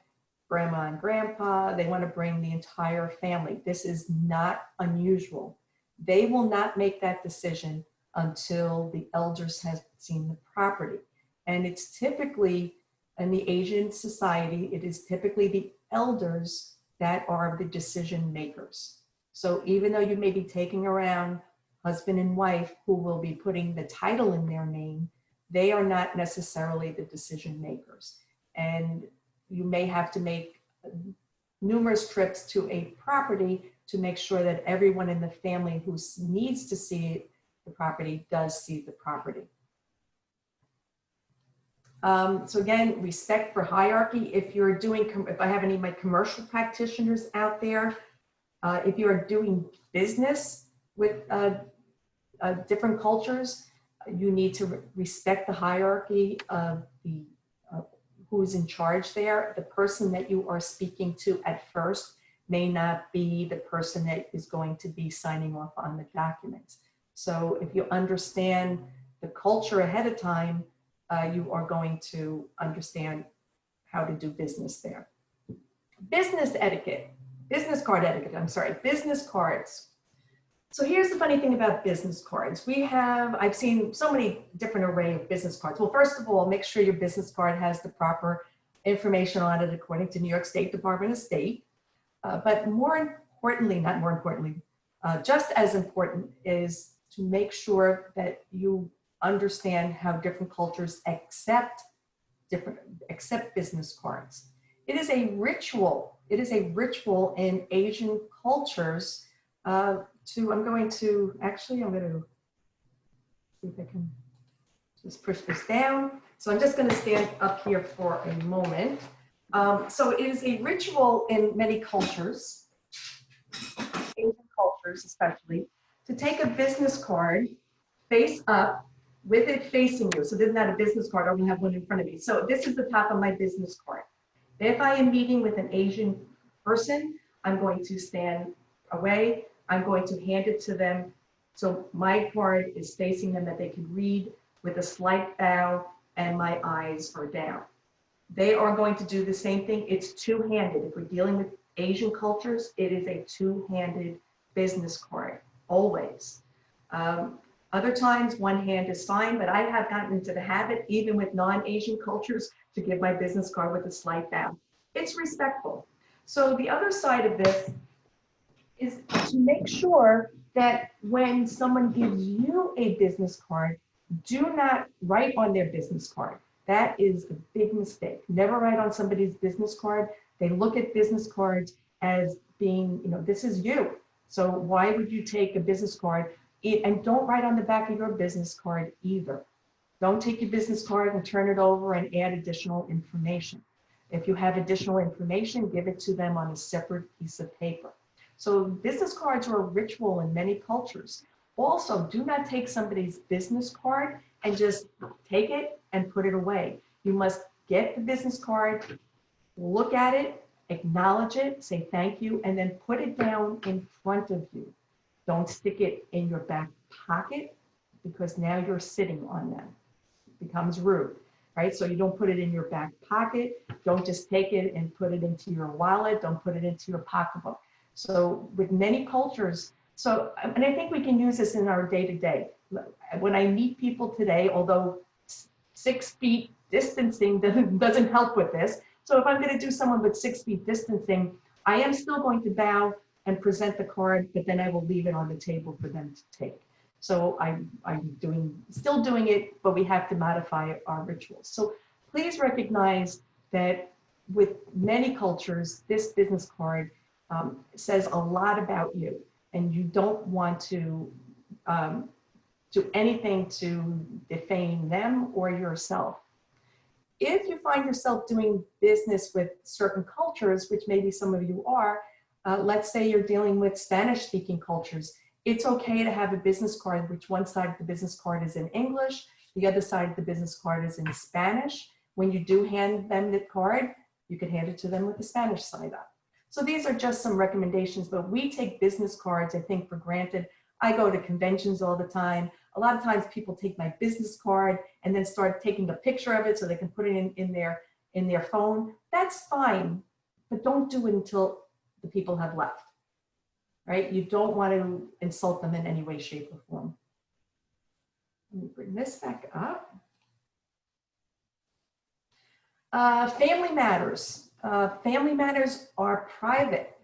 grandma and grandpa. They want to bring the entire family. This is not unusual. They will not make that decision until the elders have seen the property. And it's typically, in the Asian society, it is typically the elders that are the decision makers. So even though you may be taking around husband and wife who will be putting the title in their name, they are not necessarily the decision makers. And you may have to make numerous trips to a property to make sure that everyone in the family who needs to see the property does see the property. So again, respect for hierarchy. If you're doing, if I have any of my commercial practitioners out there, if you are doing business with different cultures, you need to respect the hierarchy of the who's in charge there. The person that you are speaking to at first may not be the person that is going to be signing off on the documents. So if you understand the culture ahead of time, you are going to understand how to do business there. Business etiquette, business card etiquette, I'm sorry, business cards. So here's the funny thing about business cards. I've seen so many different array of business cards. Well, first of all, make sure your business card has the proper information on it according to New York State Department of State. But more importantly, not more importantly, just as important is to make sure that you understand how different cultures accept business cards. It is a ritual. It is a ritual in Asian cultures I'm going to see if I can just push this down. So I'm just going to stand up here for a moment. So it is a ritual in many cultures, Asian cultures especially, to take a business card face up with it facing you. So this is not a business card, I don't have one in front of me. So this is the top of my business card. If I am meeting with an Asian person, I'm going to stand away. I'm going to hand it to them. So my card is facing them that they can read with a slight bow and my eyes are down. They are going to do the same thing. It's two-handed. If we're dealing with Asian cultures, it is a two-handed business card, always. Other times, one hand is fine, but I have gotten into the habit, even with non-Asian cultures, to give my business card with a slight bow. It's respectful. So the other side of this is to make sure that when someone gives you a business card, do not write on their business card. That is a big mistake. Never write on somebody's business card. They look at business cards as being, this is you. So why would you take a business card? And don't write on the back of your business card either. Don't take your business card and turn it over and add additional information. If you have additional information, give it to them on a separate piece of paper. So business cards are a ritual in many cultures. Also, do not take somebody's business card and just take it and put it away. You must get the business card, look at it, acknowledge it, say thank you, and then put it down in front of you. Don't stick it in your back pocket because now you're sitting on them. It becomes rude, right? So you don't put it in your back pocket. Don't just take it and put it into your wallet. Don't put it into your pocketbook. So with many cultures, and I think we can use this in our day-to-day. When I meet people today, although 6 feet distancing doesn't help with this. So if I'm going to do someone with 6 feet distancing, I am still going to bow and present the card, but then I will leave it on the table for them to take. So I'm still doing it, but we have to modify our rituals. So please recognize that with many cultures, this business card says a lot about you, and you don't want to do anything to defame them or yourself. If you find yourself doing business with certain cultures, which maybe some of you are, let's say you're dealing with Spanish-speaking cultures, it's okay to have a business card, which one side of the business card is in English, the other side of the business card is in Spanish. When you do hand them the card, you can hand it to them with the Spanish side up. So these are just some recommendations, but we take business cards, I think, for granted. I go to conventions all the time. A lot of times people take my business card and then start taking a picture of it so they can put it in their phone. That's fine, but don't do it until the people have left, right? You don't want to insult them in any way, shape, or form. Let me bring this back up. Family matters. Family matters are private.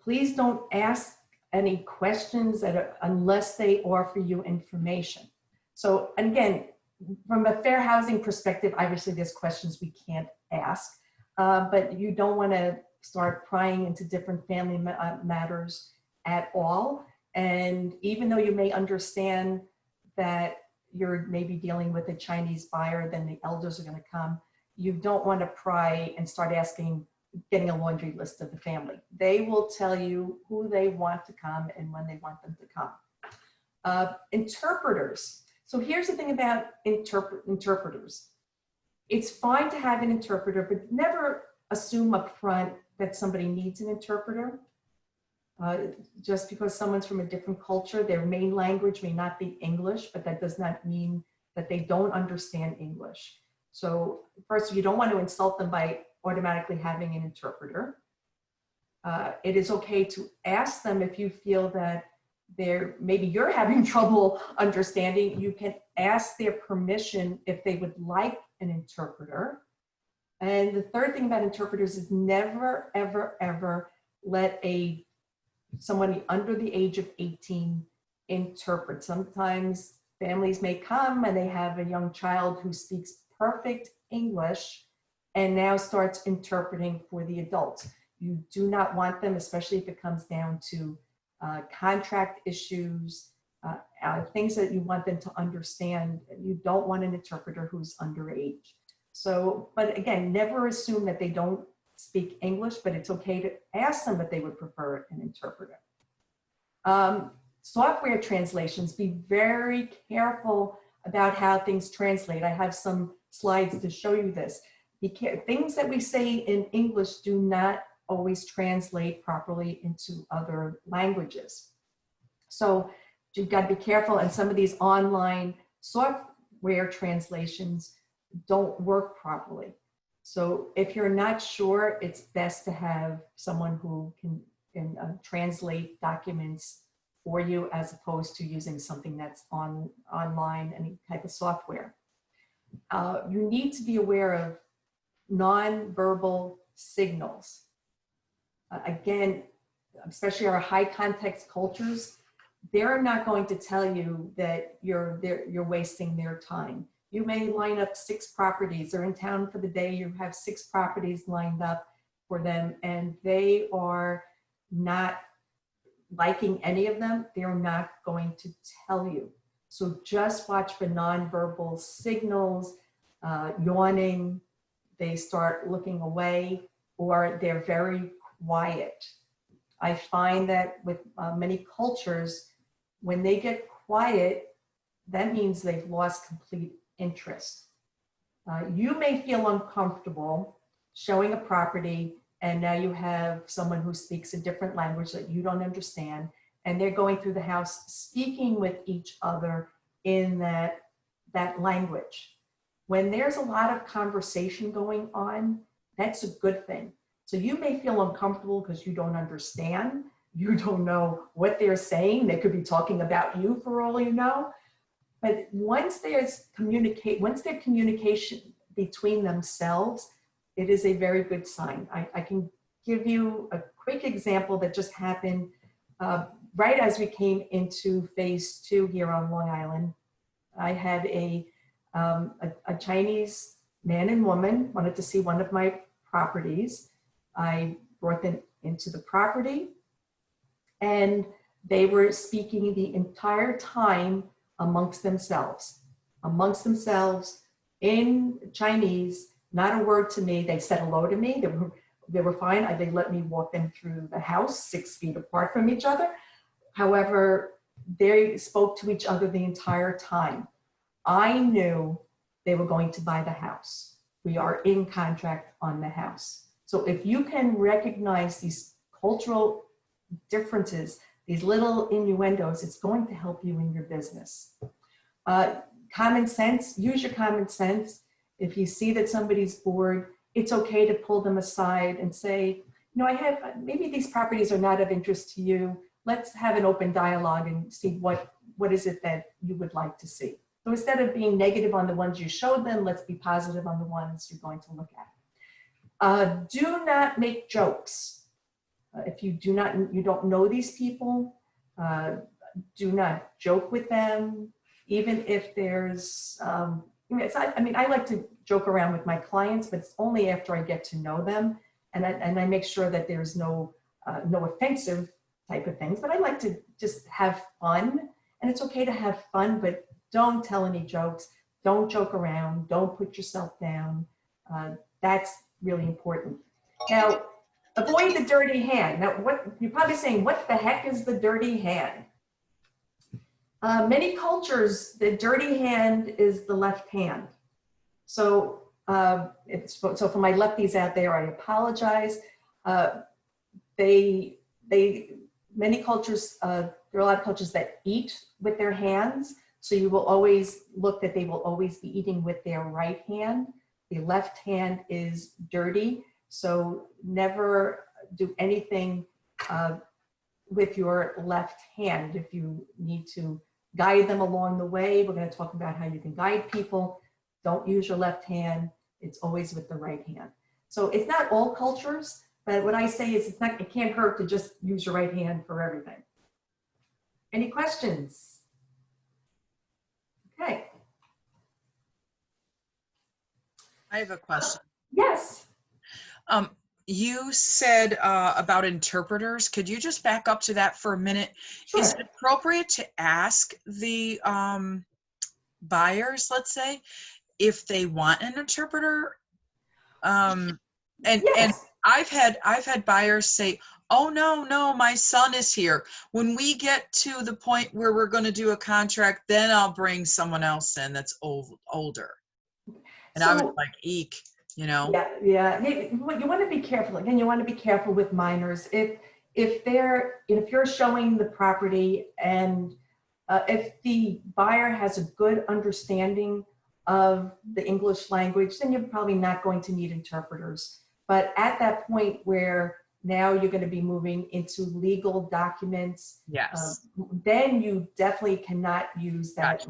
Please don't ask any questions unless they offer you information. So again, from a fair housing perspective, obviously there's questions we can't ask, but you don't want to start prying into different family matters at all. And even though you may understand that you're maybe dealing with a Chinese buyer, then the elders are going to come, you don't want to pry and start getting a laundry list of the family. They will tell you who they want to come and when they want them to come. Interpreters. So here's the thing about interpreters. It's fine to have an interpreter, but never assume up front that somebody needs an interpreter. Just because someone's from a different culture, their main language may not be English, but that does not mean that they don't understand English. So first, you don't want to insult them by automatically having an interpreter. It is okay to ask them if you feel that maybe you're having trouble understanding. You can ask their permission if they would like an interpreter. And the third thing about interpreters is never, ever, ever let someone under the age of 18 interpret. Sometimes families may come and they have a young child who speaks perfect English and now starts interpreting for the adults. You do not want them, especially if it comes down to contract issues, things that you want them to understand. You don't want an interpreter who's underage. So, but again, never assume that they don't speak English, but it's okay to ask them if they would prefer an interpreter. Software translations, be very careful about how things translate. I have some slides to show you this. Things that we say in English do not always translate properly into other languages. So you've got to be careful, and some of these online software translations don't work properly. So if you're not sure, it's best to have someone who can translate documents for you as opposed to using something that's online, any type of software. You need to be aware of nonverbal signals. Again, especially our high context cultures, they're not going to tell you that you're wasting their time. You may line up 6 properties. They're in town for the day. You have 6 properties lined up for them, and they are not liking any of them. They're not going to tell you. So just watch for nonverbal signals, yawning, they start looking away, or they're very quiet. I find that with many cultures, when they get quiet, that means they've lost complete interest. You may feel uncomfortable showing a property, and now you have someone who speaks a different language that you don't understand, and they're going through the house speaking with each other in that language. When there's a lot of conversation going on, that's a good thing. So you may feel uncomfortable because you don't understand, you don't know what they're saying. They could be talking about you for all you know. But once there's communication between themselves, it is a very good sign. I can give you a quick example that just happened right as we came into phase 2 here on Long Island. I had a Chinese man and woman wanted to see one of my properties. I brought them into the property, and they were speaking the entire time amongst themselves in Chinese, not a word to me. They said hello to me. They were fine. They let me walk them through the house 6 feet apart from each other. However, they spoke to each other the entire time. I knew they were going to buy the house. We are in contract on the house. So if you can recognize these cultural differences, these little innuendos, it's going to help you in your business. Common sense, use your common sense. If you see that somebody's bored, it's okay to pull them aside and say, maybe these properties are not of interest to you. Let's have an open dialogue and see what is it that you would like to see. So instead of being negative on the ones you showed them, let's be positive on the ones you're going to look at. Do not make jokes. If you don't know these people, do not joke with them. Even if there's, I like to joke around with my clients, but it's only after I get to know them, and I make sure that there's no offensive type of things. But I like to just have fun, and it's okay to have fun, but don't tell any jokes. Don't joke around. Don't put yourself down. That's really important. Now, avoid the dirty hand. Now, what you're probably saying, what the heck is the dirty hand? Many cultures, the dirty hand is the left hand. So, so for my lefties out there, I apologize. Many cultures, there are a lot of cultures that eat with their hands. So you will always look that they will always be eating with their right hand. The left hand is dirty. So never do anything with your left hand. If you need to guide them along the way, we're going to talk about how you can guide people. Don't use your left hand. It's always with the right hand. So it's not all cultures, but what I say is it can't hurt to just use your right hand for everything. Any questions? Okay. I have a question. Yes. You said about interpreters. Could you just back up to that for a minute? Sure. Is it appropriate to ask the buyers, let's say, if they want an interpreter? And I've had buyers say, "Oh no, my son is here. When we get to the point where we're going to do a contract, then I'll bring someone else in that's older." And I was like, "Eek." Yeah. Hey, you want to be careful. Again, you want to be careful with minors. If you're showing the property and if the buyer has a good understanding of the English language, then you're probably not going to need interpreters. But at that point where now you're going to be moving into legal documents, yes, then you definitely cannot use that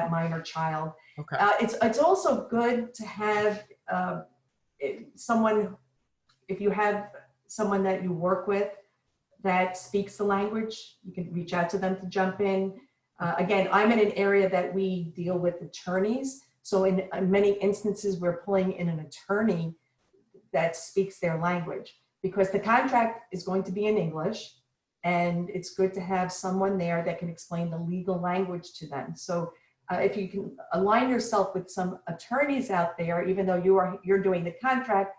minor child. Okay. It's also good to have someone, if you have someone that you work with that speaks the language, you can reach out to them to jump in. Again, I'm in an area that we deal with attorneys. So in many instances, we're pulling in an attorney that speaks their language because the contract is going to be in English And it's good to have someone there that can explain the legal language to them. So if you can align yourself with some attorneys out there, even though you're doing the contract,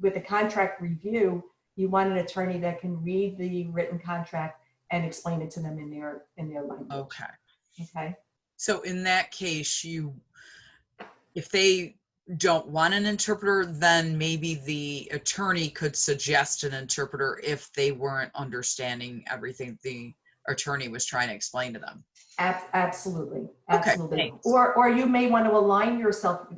with the contract review, you want an attorney that can read the written contract and explain it to them in their language. Okay. Okay. So in that case, if they don't want an interpreter, then maybe the attorney could suggest an interpreter if they weren't understanding everything the attorney was trying to explain to them. Absolutely. Okay, Absolutely. thanks. Or you may want to align yourself,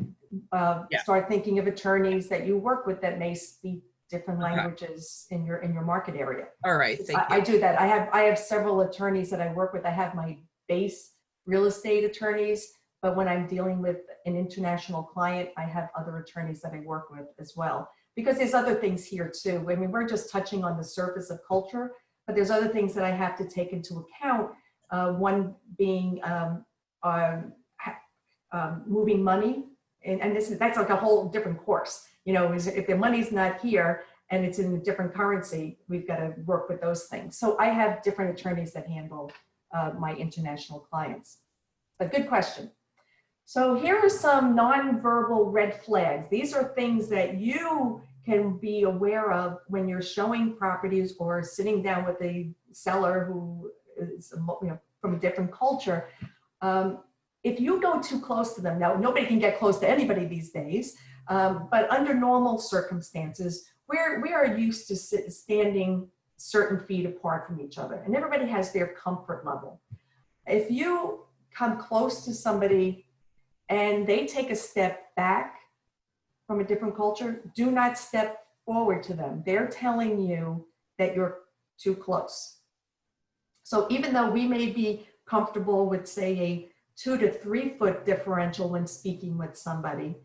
Yeah. start thinking of attorneys that you work with that may speak different Okay. languages in your market area. All right, thank you. I do that. I have several attorneys that I work with. I have my base real estate attorneys, but when I'm dealing with an international client, I have other attorneys that I work with as well. Because there's other things here too. I mean, we're just touching on the surface of culture, but there's other things that I have to take into account. One being moving money. And that's like a whole different course. You know, if the money's not here and it's in a different currency, we've got to work with those things. So I have different attorneys that handle my international clients. But good question. So here are some nonverbal red flags. These are things that you can be aware of when you're showing properties or sitting down with a seller who is, you know, from a different culture. If you go too close to them, now nobody can get close to anybody these days, but under normal circumstances, we are used to standing certain feet apart from each other, and everybody has their comfort level. If you come close to somebody and they take a step back from a different culture, do not step forward to them. They're telling you that you're too close. So even though we may be comfortable with, say, a 2 to 3 foot differential when speaking with somebody,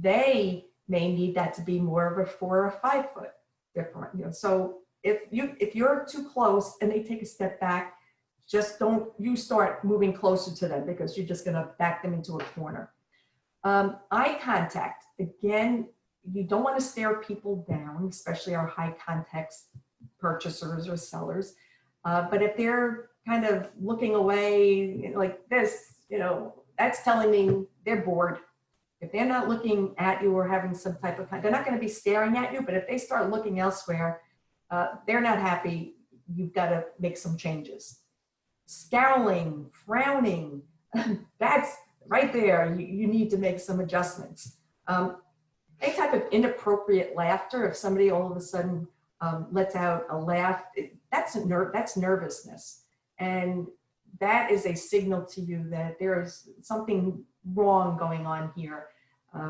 they may need that to be more of a 4 or 5 foot different. You know, so if you're too close and they take a step back, just don't you start moving closer to them, because you're just going to back them into a corner. Eye contact. Again, you don't want to stare people down, especially our high context purchasers or sellers. But if they're kind of looking away like this, you know, that's telling me they're bored. If they're not looking at you or having some type of, they're not going to be staring at you, but if they start looking elsewhere, they're not happy. You've got to make some changes. Scowling, frowning, that's right there. You need to make some adjustments. Any type of inappropriate laughter, if somebody all of a sudden lets out a laugh, that's nervousness. And that is a signal to you that there is something wrong going on here.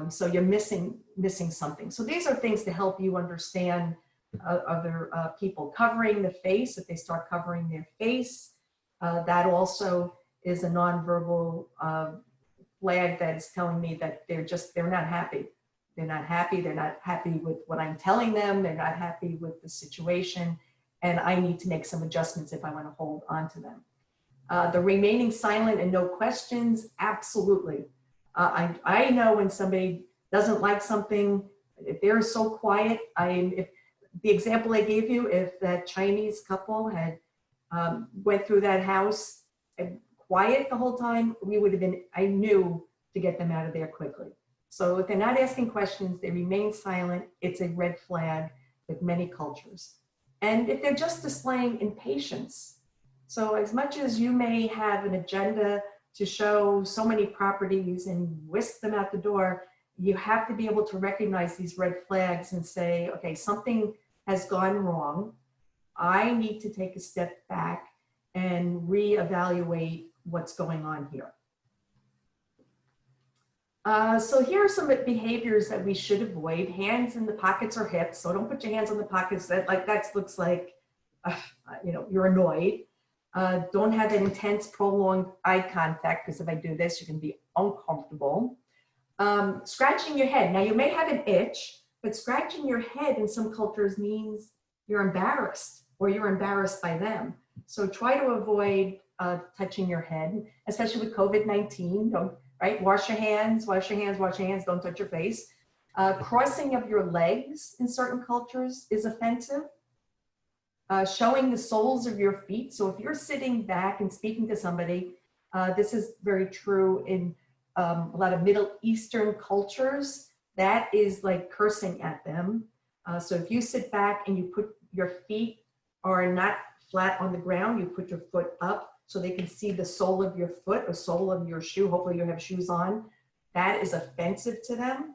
So you're missing something. So these are things to help you understand other people. Covering the face, if they start covering their face, that also is a nonverbal flag that is telling me that they're not happy. They're not happy. They're not happy with what I'm telling them. They're not happy with the situation. And I need to make some adjustments if I want to hold on to them. The remaining silent and no questions, absolutely. I know when somebody doesn't like something, if they're so quiet, if the example I gave you, if that Chinese couple had went through that house and quiet the whole time, I knew to get them out of there quickly. So if they're not asking questions, they remain silent, it's a red flag with many cultures. And if they're just displaying impatience, so as much as you may have an agenda to show so many properties and whisk them out the door, you have to be able to recognize these red flags and say, okay, something has gone wrong. I need to take a step back and reevaluate what's going on here. So here are some behaviors that we should avoid. Hands in the pockets or hips. So don't put your hands on the pockets. That looks like, you know, you're annoyed. Don't have an intense, prolonged eye contact, because if I do this, you can be uncomfortable. Scratching your head. Now you may have an itch, but scratching your head in some cultures means you're embarrassed or you're embarrassed by them. So try to avoid touching your head, especially with COVID-19. Don't, right? Wash your hands, wash your hands, wash your hands. Don't touch your face. Crossing of your legs in certain cultures is offensive. showing the soles of your feet. So if you're sitting back and speaking to somebody, this is very true in a lot of Middle Eastern cultures. That is like cursing at them. So if you sit back and you put your feet are not flat on the ground, you put your foot up so they can see the sole of your foot or sole of your shoe. Hopefully you have shoes on. That is offensive to them.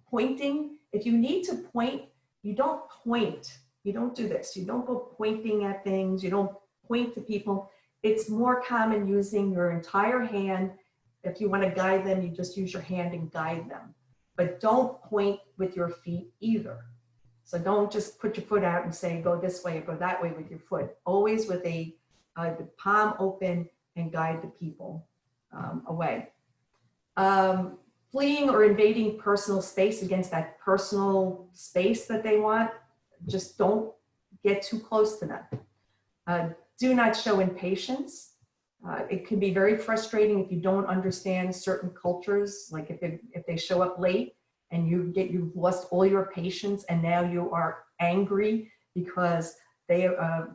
Pointing, if you need to point, you don't point. You don't do this. You don't go pointing at things. You don't point to people. It's more common using your entire hand. If you want to guide them, you just use your hand and guide them. But don't point with your feet either. So don't just put your foot out and say, go this way or go that way with your foot. Always with the palm open and guide the people away. Fleeing or invading personal space against that personal space that they want, just don't get too close to them. Do not show impatience. It can be very frustrating if you don't understand certain cultures, like if they show up late and you've lost all your patience and now you are angry because they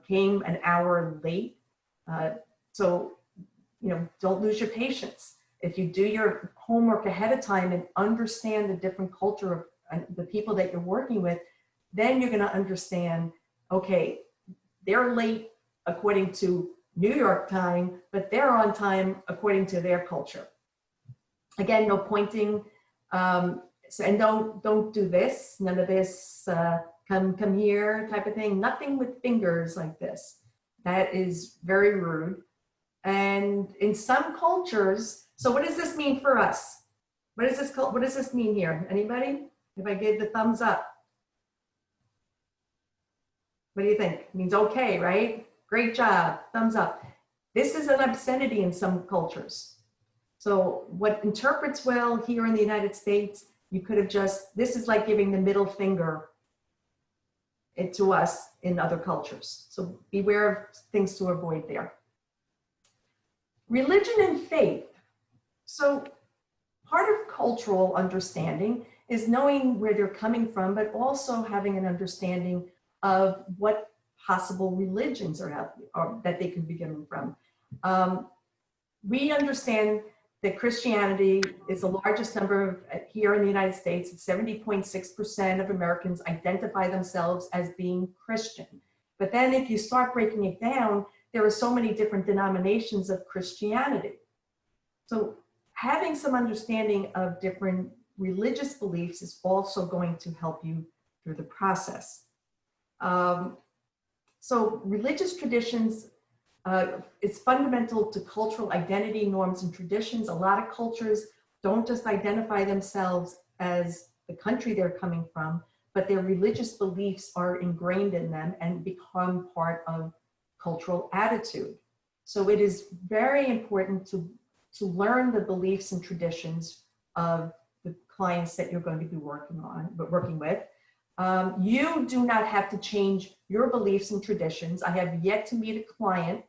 came an hour late. So, don't lose your patience. If you do your homework ahead of time and understand the different culture of the people that you're working with, then you're going to understand, okay, they're late according to New York time, but they're on time according to their culture. Again, no pointing, and don't do this, none of this, come here type of thing. Nothing with fingers like this. That is very rude. And in some cultures, so what does this mean for us? What does this mean here? Anybody? If I give the thumbs up. What do you think? It means okay, right? Great job, thumbs up. This is an obscenity in some cultures. So what interprets well here in the United States, you could have this is like giving the middle finger to us in other cultures. So beware of things to avoid there. Religion and faith. So part of cultural understanding is knowing where they're coming from, but also having an understanding of what possible religions are that they could be coming from. We understand that Christianity is the largest number here in the United States. 70.6% of Americans identify themselves as being Christian. But then if you start breaking it down, there are so many different denominations of Christianity. So having some understanding of different religious beliefs is also going to help you through the process. So religious traditions, it's fundamental to cultural identity, norms, and traditions. A lot of cultures don't just identify themselves as the country they're coming from, but their religious beliefs are ingrained in them and become part of cultural attitude. So it is very important to learn the beliefs and traditions of the clients that you're going to be working with. You do not have to change your beliefs and traditions. I have yet to meet a client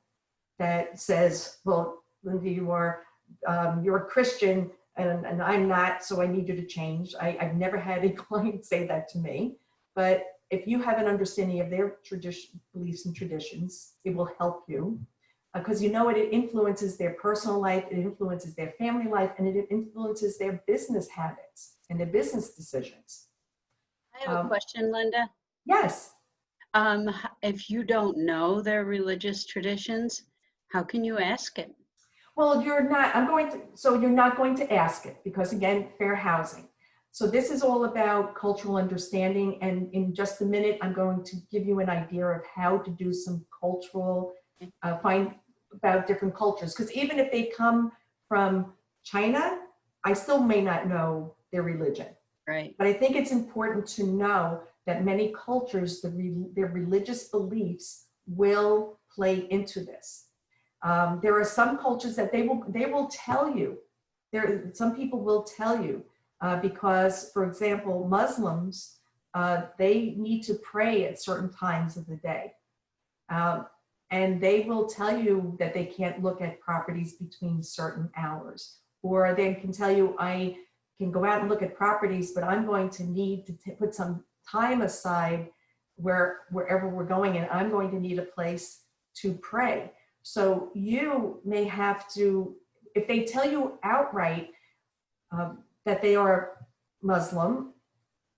that says, well, Linda, you're a Christian and I'm not, so I need you to change. I've never had a client say that to me. But if you have an understanding of their beliefs and traditions, it will help you. Because it influences their personal life, it influences their family life, and it influences their business habits and their business decisions. I have a question, Linda. Yes. If you don't know their religious traditions, how can you ask it? Well, you're not going to ask it because, again, fair housing. So this is all about cultural understanding. And in just a minute, I'm going to give you an idea of how to do some cultural, find about different cultures. Because even if they come from China, I still may not know their religion. Right. But I think it's important to know that many cultures, their religious beliefs will play into this. There are some cultures that they will tell you. Some people will tell you because, for example, Muslims, they need to pray at certain times of the day. And they will tell you that they can't look at properties between certain hours. Or they can tell you, I can go out and look at properties, but I'm going to need to put some time aside wherever we're going, and I'm going to need a place to pray. So you may have to, if they tell you outright that they are Muslim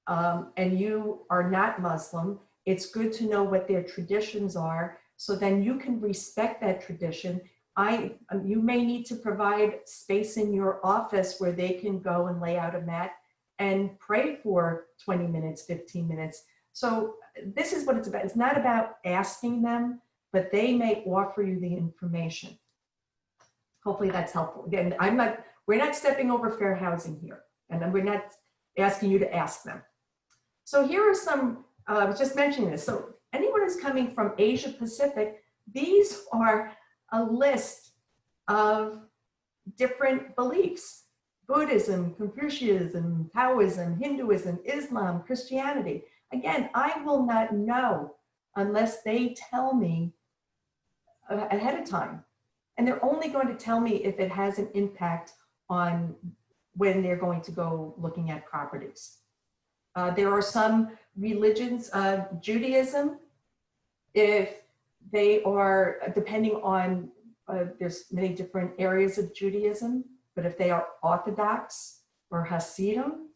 and you are not Muslim, it's good to know what their traditions are, so then you can respect that tradition. You may need to provide space in your office where they can go and lay out a mat and pray for 20 minutes, 15 minutes. So this is what it's about. It's not about asking them, but they may offer you the information. Hopefully that's helpful. Again, we're not stepping over fair housing here, and we're not asking you to ask them. So here are some, I was just mentioning this. So anyone who's coming from Asia Pacific, these are a list of different beliefs: Buddhism, Confucianism, Taoism, Hinduism, Islam, Christianity. Again, I will not know unless they tell me ahead of time. And they're only going to tell me if it has an impact on when they're going to go looking at properties. There are some religions, Judaism, if they are, depending on, there's many different areas of Judaism, but if they are Orthodox or Hasidim,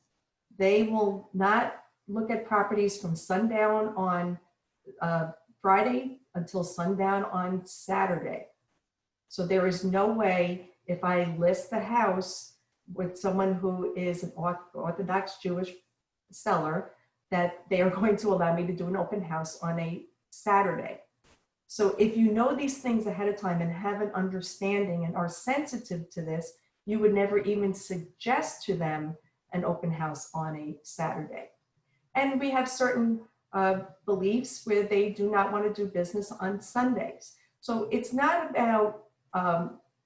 they will not look at properties from sundown on Friday until sundown on Saturday. So there is no way, if I list the house with someone who is an Orthodox Jewish seller, that they are going to allow me to do an open house on a Saturday. So if you know these things ahead of time and have an understanding and are sensitive to this, you would never even suggest to them an open house on a Saturday. And we have certain beliefs where they do not want to do business on Sundays. So it's not about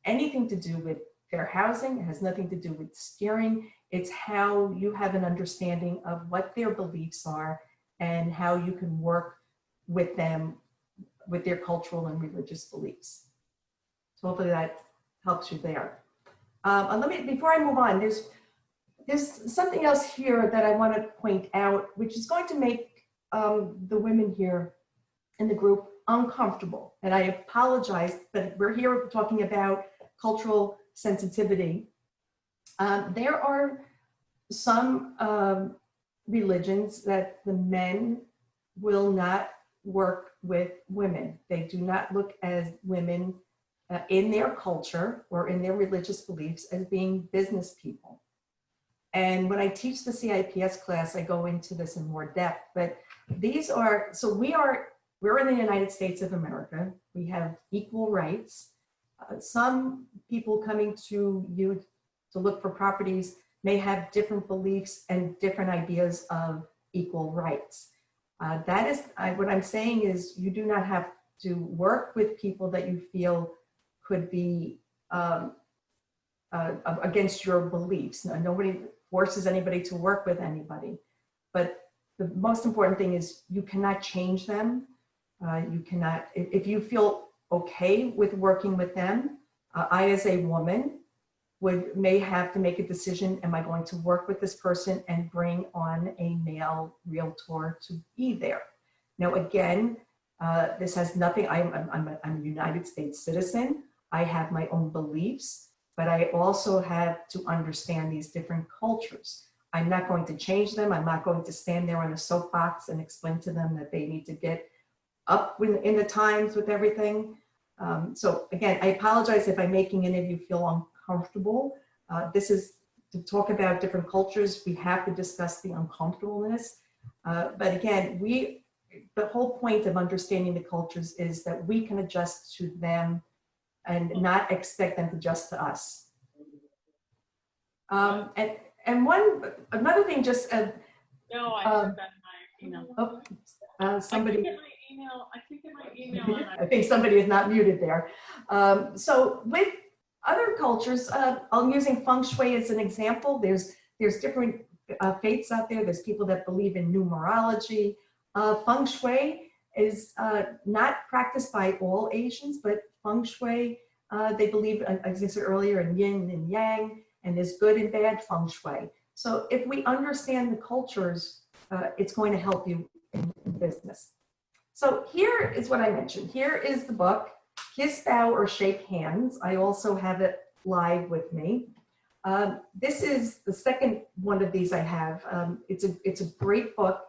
anything to do with fair housing. It has nothing to do with steering. It's how you have an understanding of what their beliefs are and how you can work with them with their cultural and religious beliefs. So hopefully that helps you there. Before I move on, there's something else here that I want to point out, which is going to make the women here in the group uncomfortable. And I apologize, but we're here talking about cultural sensitivity. There are some religions that the men will not work with women. They do not look as women in their culture or in their religious beliefs as being business people. And when I teach the CIPS class, I go into this in more depth, but these are, so we're in the United States of America. We have equal rights. Some people coming to you to look for properties may have different beliefs and different ideas of equal rights. That is, what I'm saying is you do not have to work with people that you feel could be against your beliefs. No, nobody forces anybody to work with anybody. But the most important thing is you cannot change them. You cannot, if you feel okay with working with them, I as a woman may have to make a decision, am I going to work with this person and bring on a male realtor to be there? Now again, this has nothing, I'm a United States citizen. I have my own beliefs, but I also have to understand these different cultures. I'm not going to change them. I'm not going to stand there on a soapbox and explain to them that they need to get up in the times with everything. So again, I apologize if I'm making any of you feel uncomfortable. This is to talk about different cultures. We have to discuss the uncomfortableness. But again, the whole point of understanding the cultures is that we can adjust to them and not expect them to adjust to us. And another thing, just no, I forgot my email. somebody. I can get my email. I think somebody is not muted there. So with other cultures, I'm using feng shui as an example. There's different faiths out there. There's people that believe in numerology. Feng shui is not practiced by all Asians, but feng shui, they believe, as I said earlier, in yin and yang, and there's good and bad feng shui. So if we understand the cultures, it's going to help you in business. So here is what I mentioned. Here is the book, Kiss, Bow, or Shake Hands. I also have it live with me. This is the second one of these I have. It's a great book.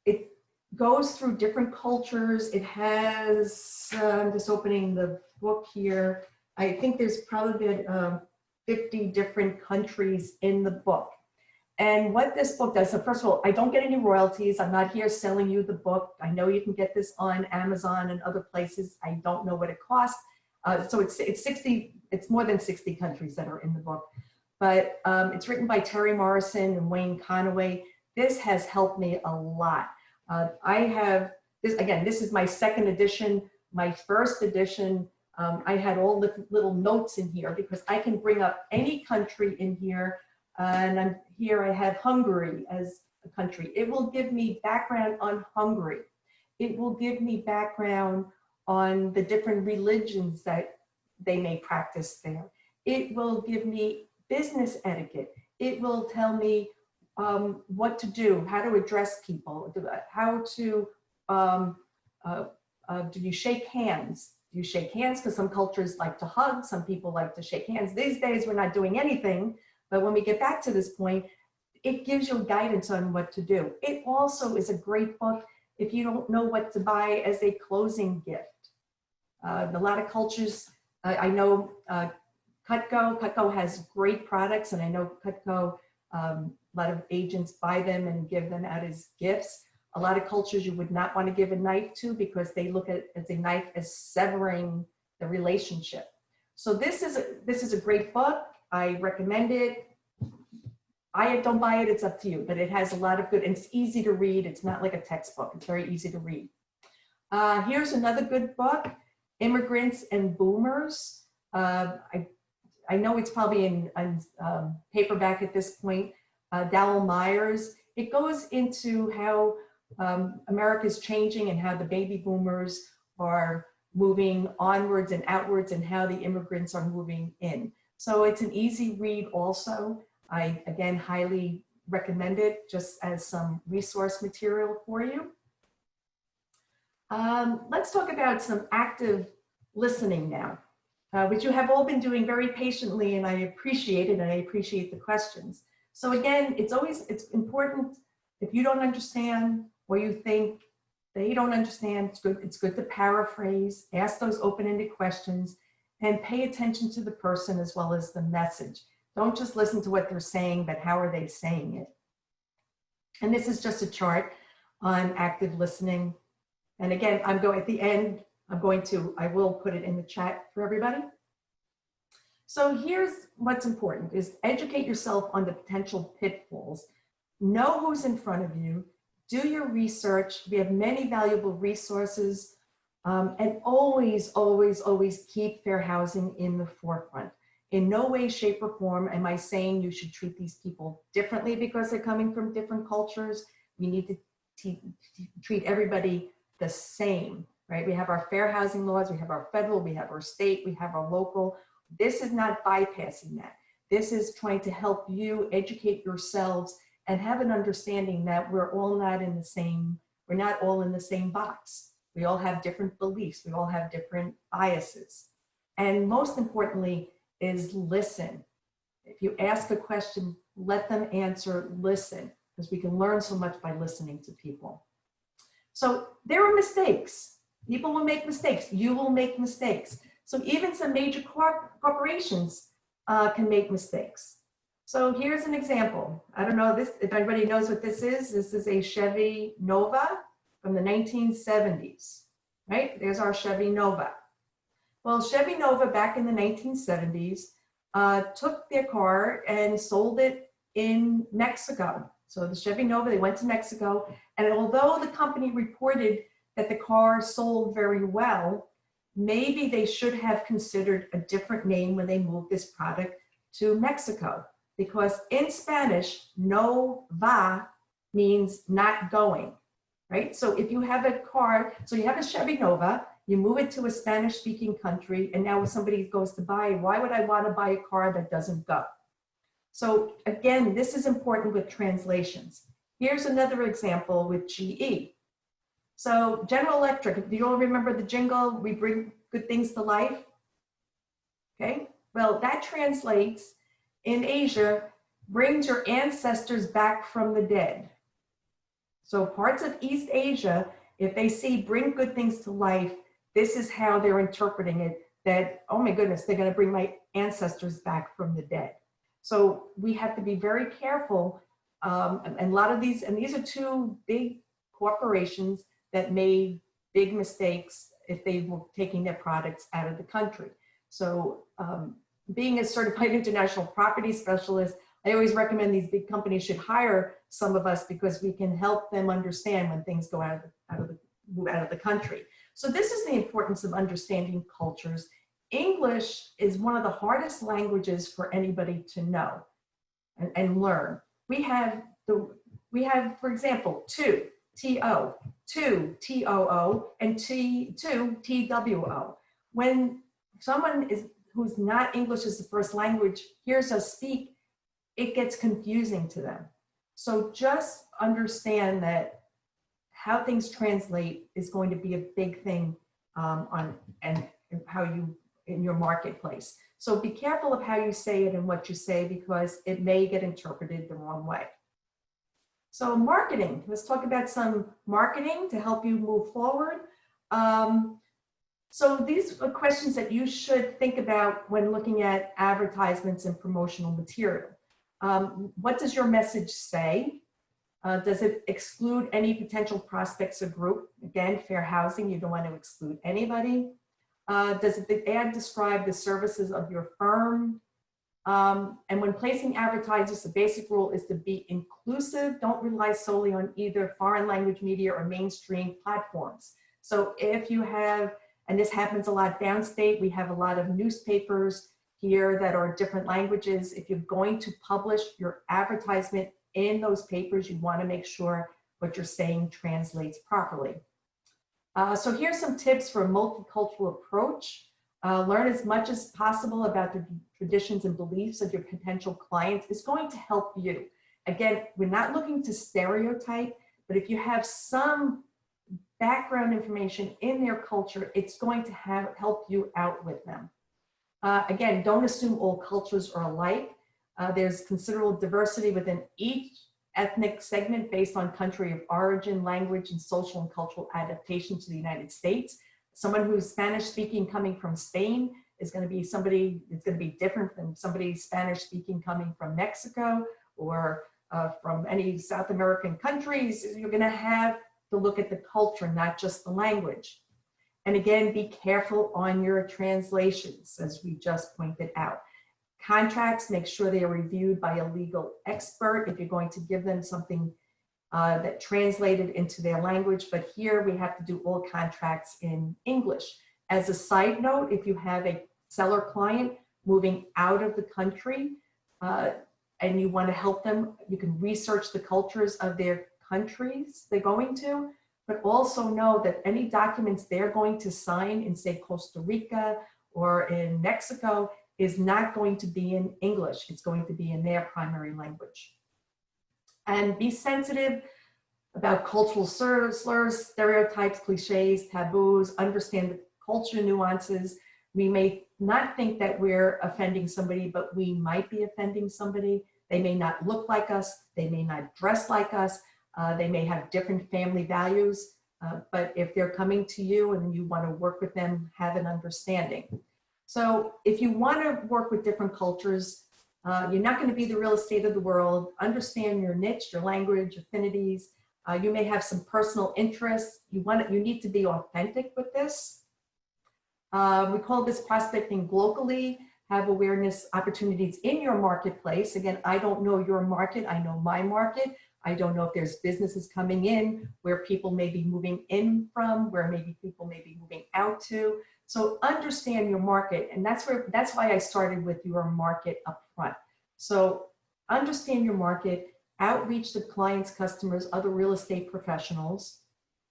It goes through different cultures. It has, I'm just opening the book here. I think there's probably 50 different countries in the book. And what this book does, so first of all, I don't get any royalties. I'm not here selling you the book. I know you can get this on Amazon and other places. I don't know what it costs. So it's more than 60 countries that are in the book. But it's written by Terry Morrison and Wayne Conaway. This has helped me a lot. I have, this is my second edition. My first edition, I had all the little notes in here because I can bring up any country in here. And here I have Hungary as a country. It will give me background on Hungary. It will give me background on the different religions that they may practice there. It will give me business etiquette. It will tell me what to do, how to address people, how to, do you shake hands? Do you shake hands? Because some cultures like to hug, some people like to shake hands. These days we're not doing anything, but when we get back to this point, it gives you guidance on what to do. It also is a great book if you don't know what to buy as a closing gift. A lot of cultures, I know Cutco has great products, and I know Cutco, a lot of agents buy them and give them out as gifts. A lot of cultures you would not want to give a knife to because they look at as a knife as severing the relationship. So this is a great book. I recommend it. I don't buy it, it's up to you, but it has a lot of good, and it's easy to read. It's not like a textbook, it's very easy to read. Here's another good book, Immigrants and Boomers. I know it's probably in paperback at this point. Dowell Myers. It goes into how America's changing and how the baby boomers are moving onwards and outwards and how the immigrants are moving in. So it's an easy read also. I, again, highly recommend it just as some resource material for you. Let's talk about some active listening now, which you have all been doing very patiently, and I appreciate it, and I appreciate the questions. So again, it's important if you don't understand or you think they don't understand, it's good to paraphrase, ask those open-ended questions, and pay attention to the person as well as the message. Don't just listen to what they're saying, but how are they saying it? And this is just a chart on active listening. And again, at the end, I will put it in the chat for everybody. So here's what's important is educate yourself on the potential pitfalls. Know who's in front of you. Do your research. We have many valuable resources. And always, always, always keep fair housing in the forefront. In no way, shape, or form am I saying you should treat these people differently because they're coming from different cultures. We need to treat everybody the same, right? We have our fair housing laws, we have our federal, we have our state, we have our local. This is not bypassing that. This is trying to help you educate yourselves and have an understanding that we're not all in the same box. We all have different beliefs. We all have different biases. And most importantly is listen. If you ask a question, let them answer, listen, because we can learn so much by listening to people. So there are mistakes. People will make mistakes. You will make mistakes. So even some major corporations can make mistakes. So here's an example. I don't know if everybody knows what this is. This is a Chevy Nova from the 1970s, right? There's our Chevy Nova. Well, Chevy Nova back in the 1970s took their car and sold it in Mexico. So the Chevy Nova, they went to Mexico, and although the company reported that the car sold very well, maybe they should have considered a different name when they moved this product to Mexico, because in Spanish, no va means not going, right? So if you have a car, so you have a Chevy Nova, you move it to a Spanish-speaking country, and now if somebody goes to buy, why would I want to buy a car that doesn't go? So again, this is important with translations. Here's another example with GE. So General Electric, do you all remember the jingle, "We bring good things to life"? Okay, well, that translates in Asia, brings your ancestors back from the dead. So parts of East Asia, if they see "bring good things to life," this is how they're interpreting it, that, oh my goodness, they're going to bring my ancestors back from the dead. So we have to be very careful. And a lot of these, and these are two big corporations that made big mistakes if they were taking their products out of the country. So being a certified international property specialist, I always recommend these big companies should hire some of us because we can help them understand when things go move out of the country. So this is the importance of understanding cultures. English is one of the hardest languages for anybody to know and learn. We have, for example, to, T-O, to, T-O-O, and to, T-W-O. When someone who's not English as the first language hears us speak, it gets confusing to them. So just understand that how things translate is going to be a big thing and how you, in your marketplace. So be careful of how you say it and what you say because it may get interpreted the wrong way. So marketing, let's talk about some marketing to help you move forward. So these are questions that you should think about when looking at advertisements and promotional material. What does your message say? Does it exclude any potential prospects or group? Again, fair housing, you don't want to exclude anybody. Does the ad describe the services of your firm? And when placing advertisers, the basic rule is to be inclusive. Don't rely solely on either foreign language media or mainstream platforms. So if you have, and this happens a lot downstate, we have a lot of newspapers here that are different languages. If you're going to publish your advertisement in those papers, you want to make sure what you're saying translates properly. So here's some tips for a multicultural approach. Learn as much as possible about the traditions and beliefs of your potential clients. It's going to help you. Again, we're not looking to stereotype, but if you have some background information in their culture, it's going to help you out with them. Again, don't assume all cultures are alike. There's considerable diversity within each ethnic segment based on country of origin, language, and social and cultural adaptation to the United States. Someone who's Spanish speaking coming from Spain is going to be somebody that's going to be different than somebody Spanish speaking coming from Mexico or from any South American countries. You're going to have to look at the culture, not just the language. And again, be careful on your translations, as we just pointed out. Contracts, make sure they are reviewed by a legal expert if you're going to give them something that translated into their language. But here we have to do all contracts in English. As a side note, if you have a seller client moving out of the country and you want to help them, you can research the cultures of their countries they're going to, but also know that any documents they're going to sign in, say, Costa Rica or in Mexico is not going to be in English. It's going to be in their primary language. And be sensitive about cultural slurs, stereotypes, cliches, taboos, understand the culture nuances. We may not think that we're offending somebody, but we might be offending somebody. They may not look like us. They may not dress like us. They may have different family values. But if they're coming to you and you want to work with them, have an understanding. So if you want to work with different cultures, you're not going to be the real estate of the world. Understand your niche, your language, affinities. You may have some personal interests. You need to be authentic with this. We call this prospecting locally. Have awareness opportunities in your marketplace. Again, I don't know your market. I know my market. I don't know if there's businesses coming in where people may be moving in from, where maybe people may be moving out to. So understand your market, and that's why I started with your market up front. So understand your market, outreach to clients, customers, other real estate professionals.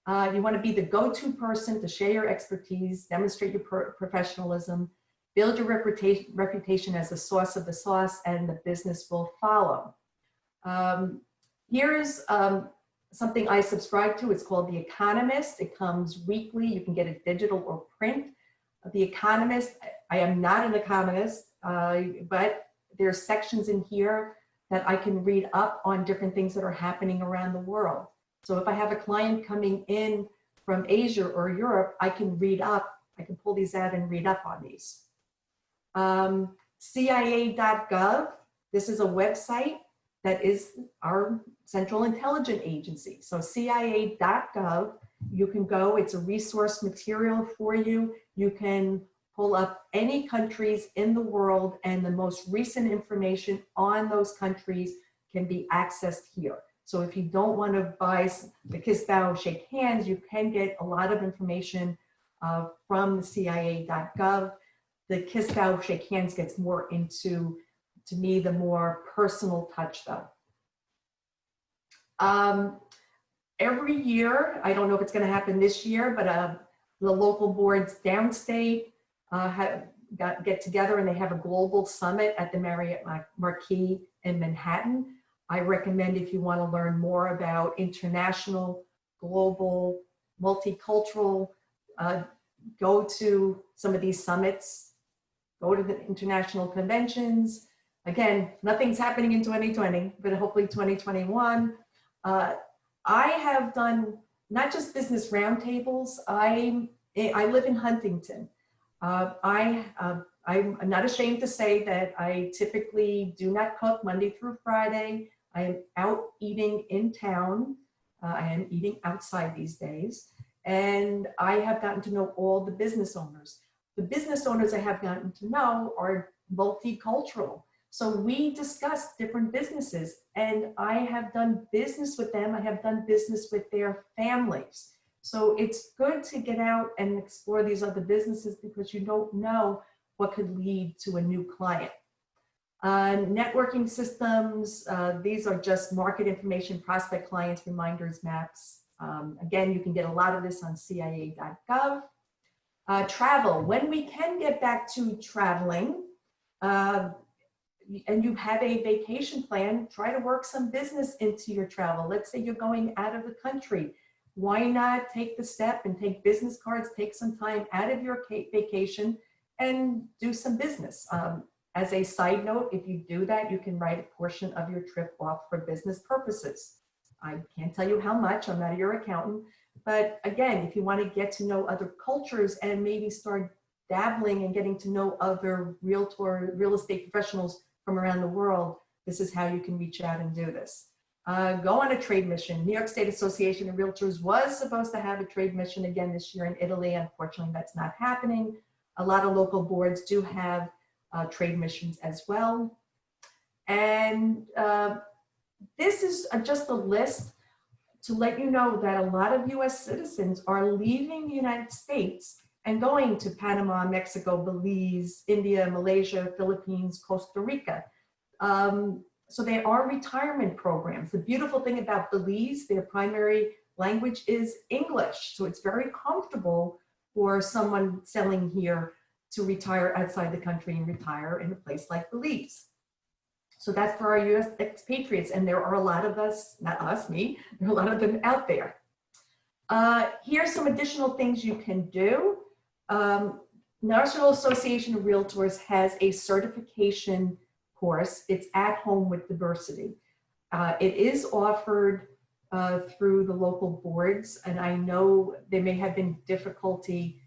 You want to be the go-to person to share your expertise, demonstrate your professionalism, build your reputation as the source of the sauce, and the business will follow. Here's something I subscribe to. It's called The Economist. It comes weekly. You can get it digital or print. The Economist, I am not an economist, but there are sections in here that I can read up on different things that are happening around the world. So if I have a client coming in from Asia or Europe, I can read up, I can pull these out and read up on these. CIA.gov, this is a website that is our Central Intelligence Agency. So CIA.gov, you can go, it's a resource material for you. You can pull up any countries in the world, and the most recent information on those countries can be accessed here. So if you don't want to buy the kiss, bow, shake hands, you can get a lot of information from the CIA.gov. The kiss, bow, shake hands gets more into, to me, the more personal touch though. Every year, I don't know if it's going to happen this year, but the local boards downstate get together and they have a global summit at the Marriott Marquis in Manhattan. I recommend, if you want to learn more about international, global, multicultural, go to some of these summits, go to the international conventions. Again, nothing's happening in 2020, but hopefully 2021. I have done not just business roundtables. I live in Huntington. I'm not ashamed to say that I typically do not cook Monday through Friday. I am out eating in town. I am eating outside these days. And I have gotten to know all the business owners. The business owners I have gotten to know are multicultural. So we discuss different businesses, and I have done business with them. I have done business with their families. So it's good to get out and explore these other businesses because you don't know what could lead to a new client. Networking systems, these are just market information, prospect clients, reminders, maps. Again, you can get a lot of this on CIA.gov. Travel, when we can get back to traveling, and you have a vacation plan, try to work some business into your travel. Let's say you're going out of the country. Why not take the step and take business cards, take some time out of your vacation and do some business. As a side note, if you do that, you can write a portion of your trip off for business purposes. I can't tell you how much, I'm not your accountant, but again, if you want to get to know other cultures and maybe start dabbling and getting to know other real estate professionals from around the world, this is how you can reach out and do this. Go on a trade mission. New York State Association of Realtors was supposed to have a trade mission again this year in Italy. Unfortunately, that's not happening. A lot of local boards do have trade missions as well. And this is just a list to let you know that a lot of US citizens are leaving the United States and going to Panama, Mexico, Belize, India, Malaysia, Philippines, Costa Rica. So there are retirement programs. The beautiful thing about Belize, their primary language is English. So it's very comfortable for someone selling here to retire outside the country and retire in a place like Belize. So that's for our US expatriates. And there are a lot of us, not us, me, there are a lot of them out there. Here's some additional things you can do. National Association of Realtors has a certification course. It's At Home with Diversity. It is offered through the local boards, and I know there may have been difficulty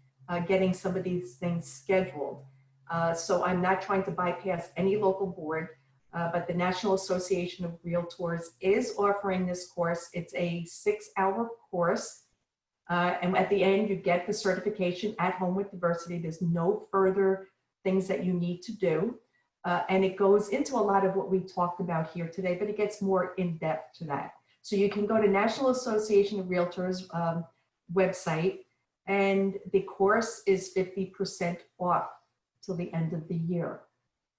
getting some of these things scheduled. So I'm not trying to bypass any local board, but the National Association of Realtors is offering this course. It's a 6-hour course. And at the end, you get the certification At Home with Diversity. There's no further things that you need to do. And it goes into a lot of what we talked about here today, but it gets more in depth to that. So you can go to National Association of Realtors website, and the course is 50% off till the end of the year.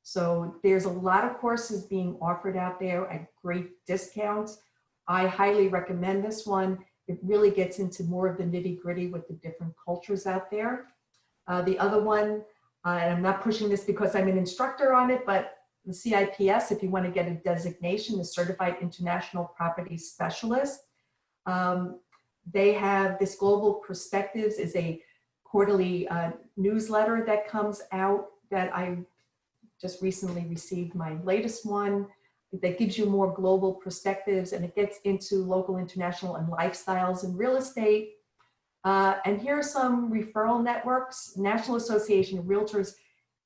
So there's a lot of courses being offered out there at great discounts. I highly recommend this one. It really gets into more of the nitty-gritty with the different cultures out there. The other one, and I'm not pushing this because I'm an instructor on it, but the CIPS, if you want to get a designation, the Certified International Property Specialist. They have this Global Perspectives is a quarterly newsletter that comes out that I just recently received my latest one that gives you more global perspectives, and it gets into local, international, and lifestyles in real estate. And here are some referral networks. National Association of Realtors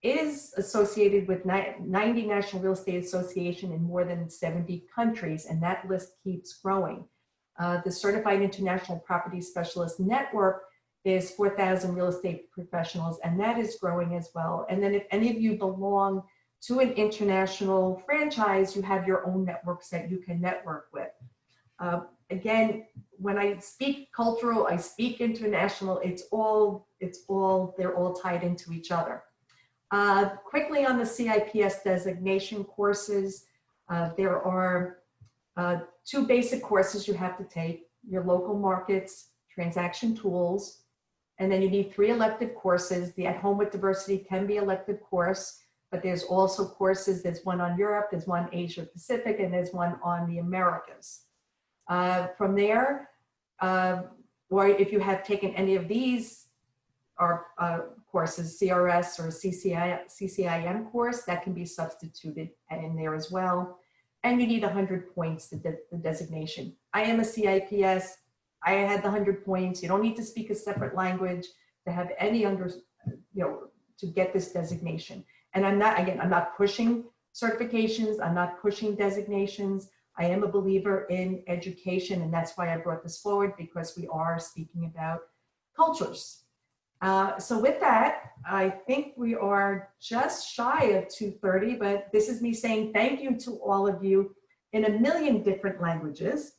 is associated with 90 National Real Estate Association in more than 70 countries, and that list keeps growing. The Certified International Property Specialist Network is 4,000 real estate professionals, and that is growing as well. And then if any of you belong to an international franchise, you have your own networks that you can network with. Again, when I speak cultural, I speak international, they're all tied into each other. Quickly on the CIPS designation courses, there are 2 basic courses you have to take: your local markets, transaction tools, and then you need 3 elective courses. The At Home with Diversity can be elective course, but there's also courses, there's one on Europe, there's one Asia Pacific, and there's one on the Americas. From there, or if you have taken any of these courses, CRS or CCIM course, that can be substituted in there as well. And you need 100 points to the designation. I am a CIPS. I had the 100 points. You don't need to speak a separate language to have any to get this designation. And I'm not pushing certifications. I'm not pushing designations. I am a believer in education, and that's why I brought this forward, because we are speaking about cultures. So with that, I think we are just shy of 2:30, but this is me saying thank you to all of you in a million different languages.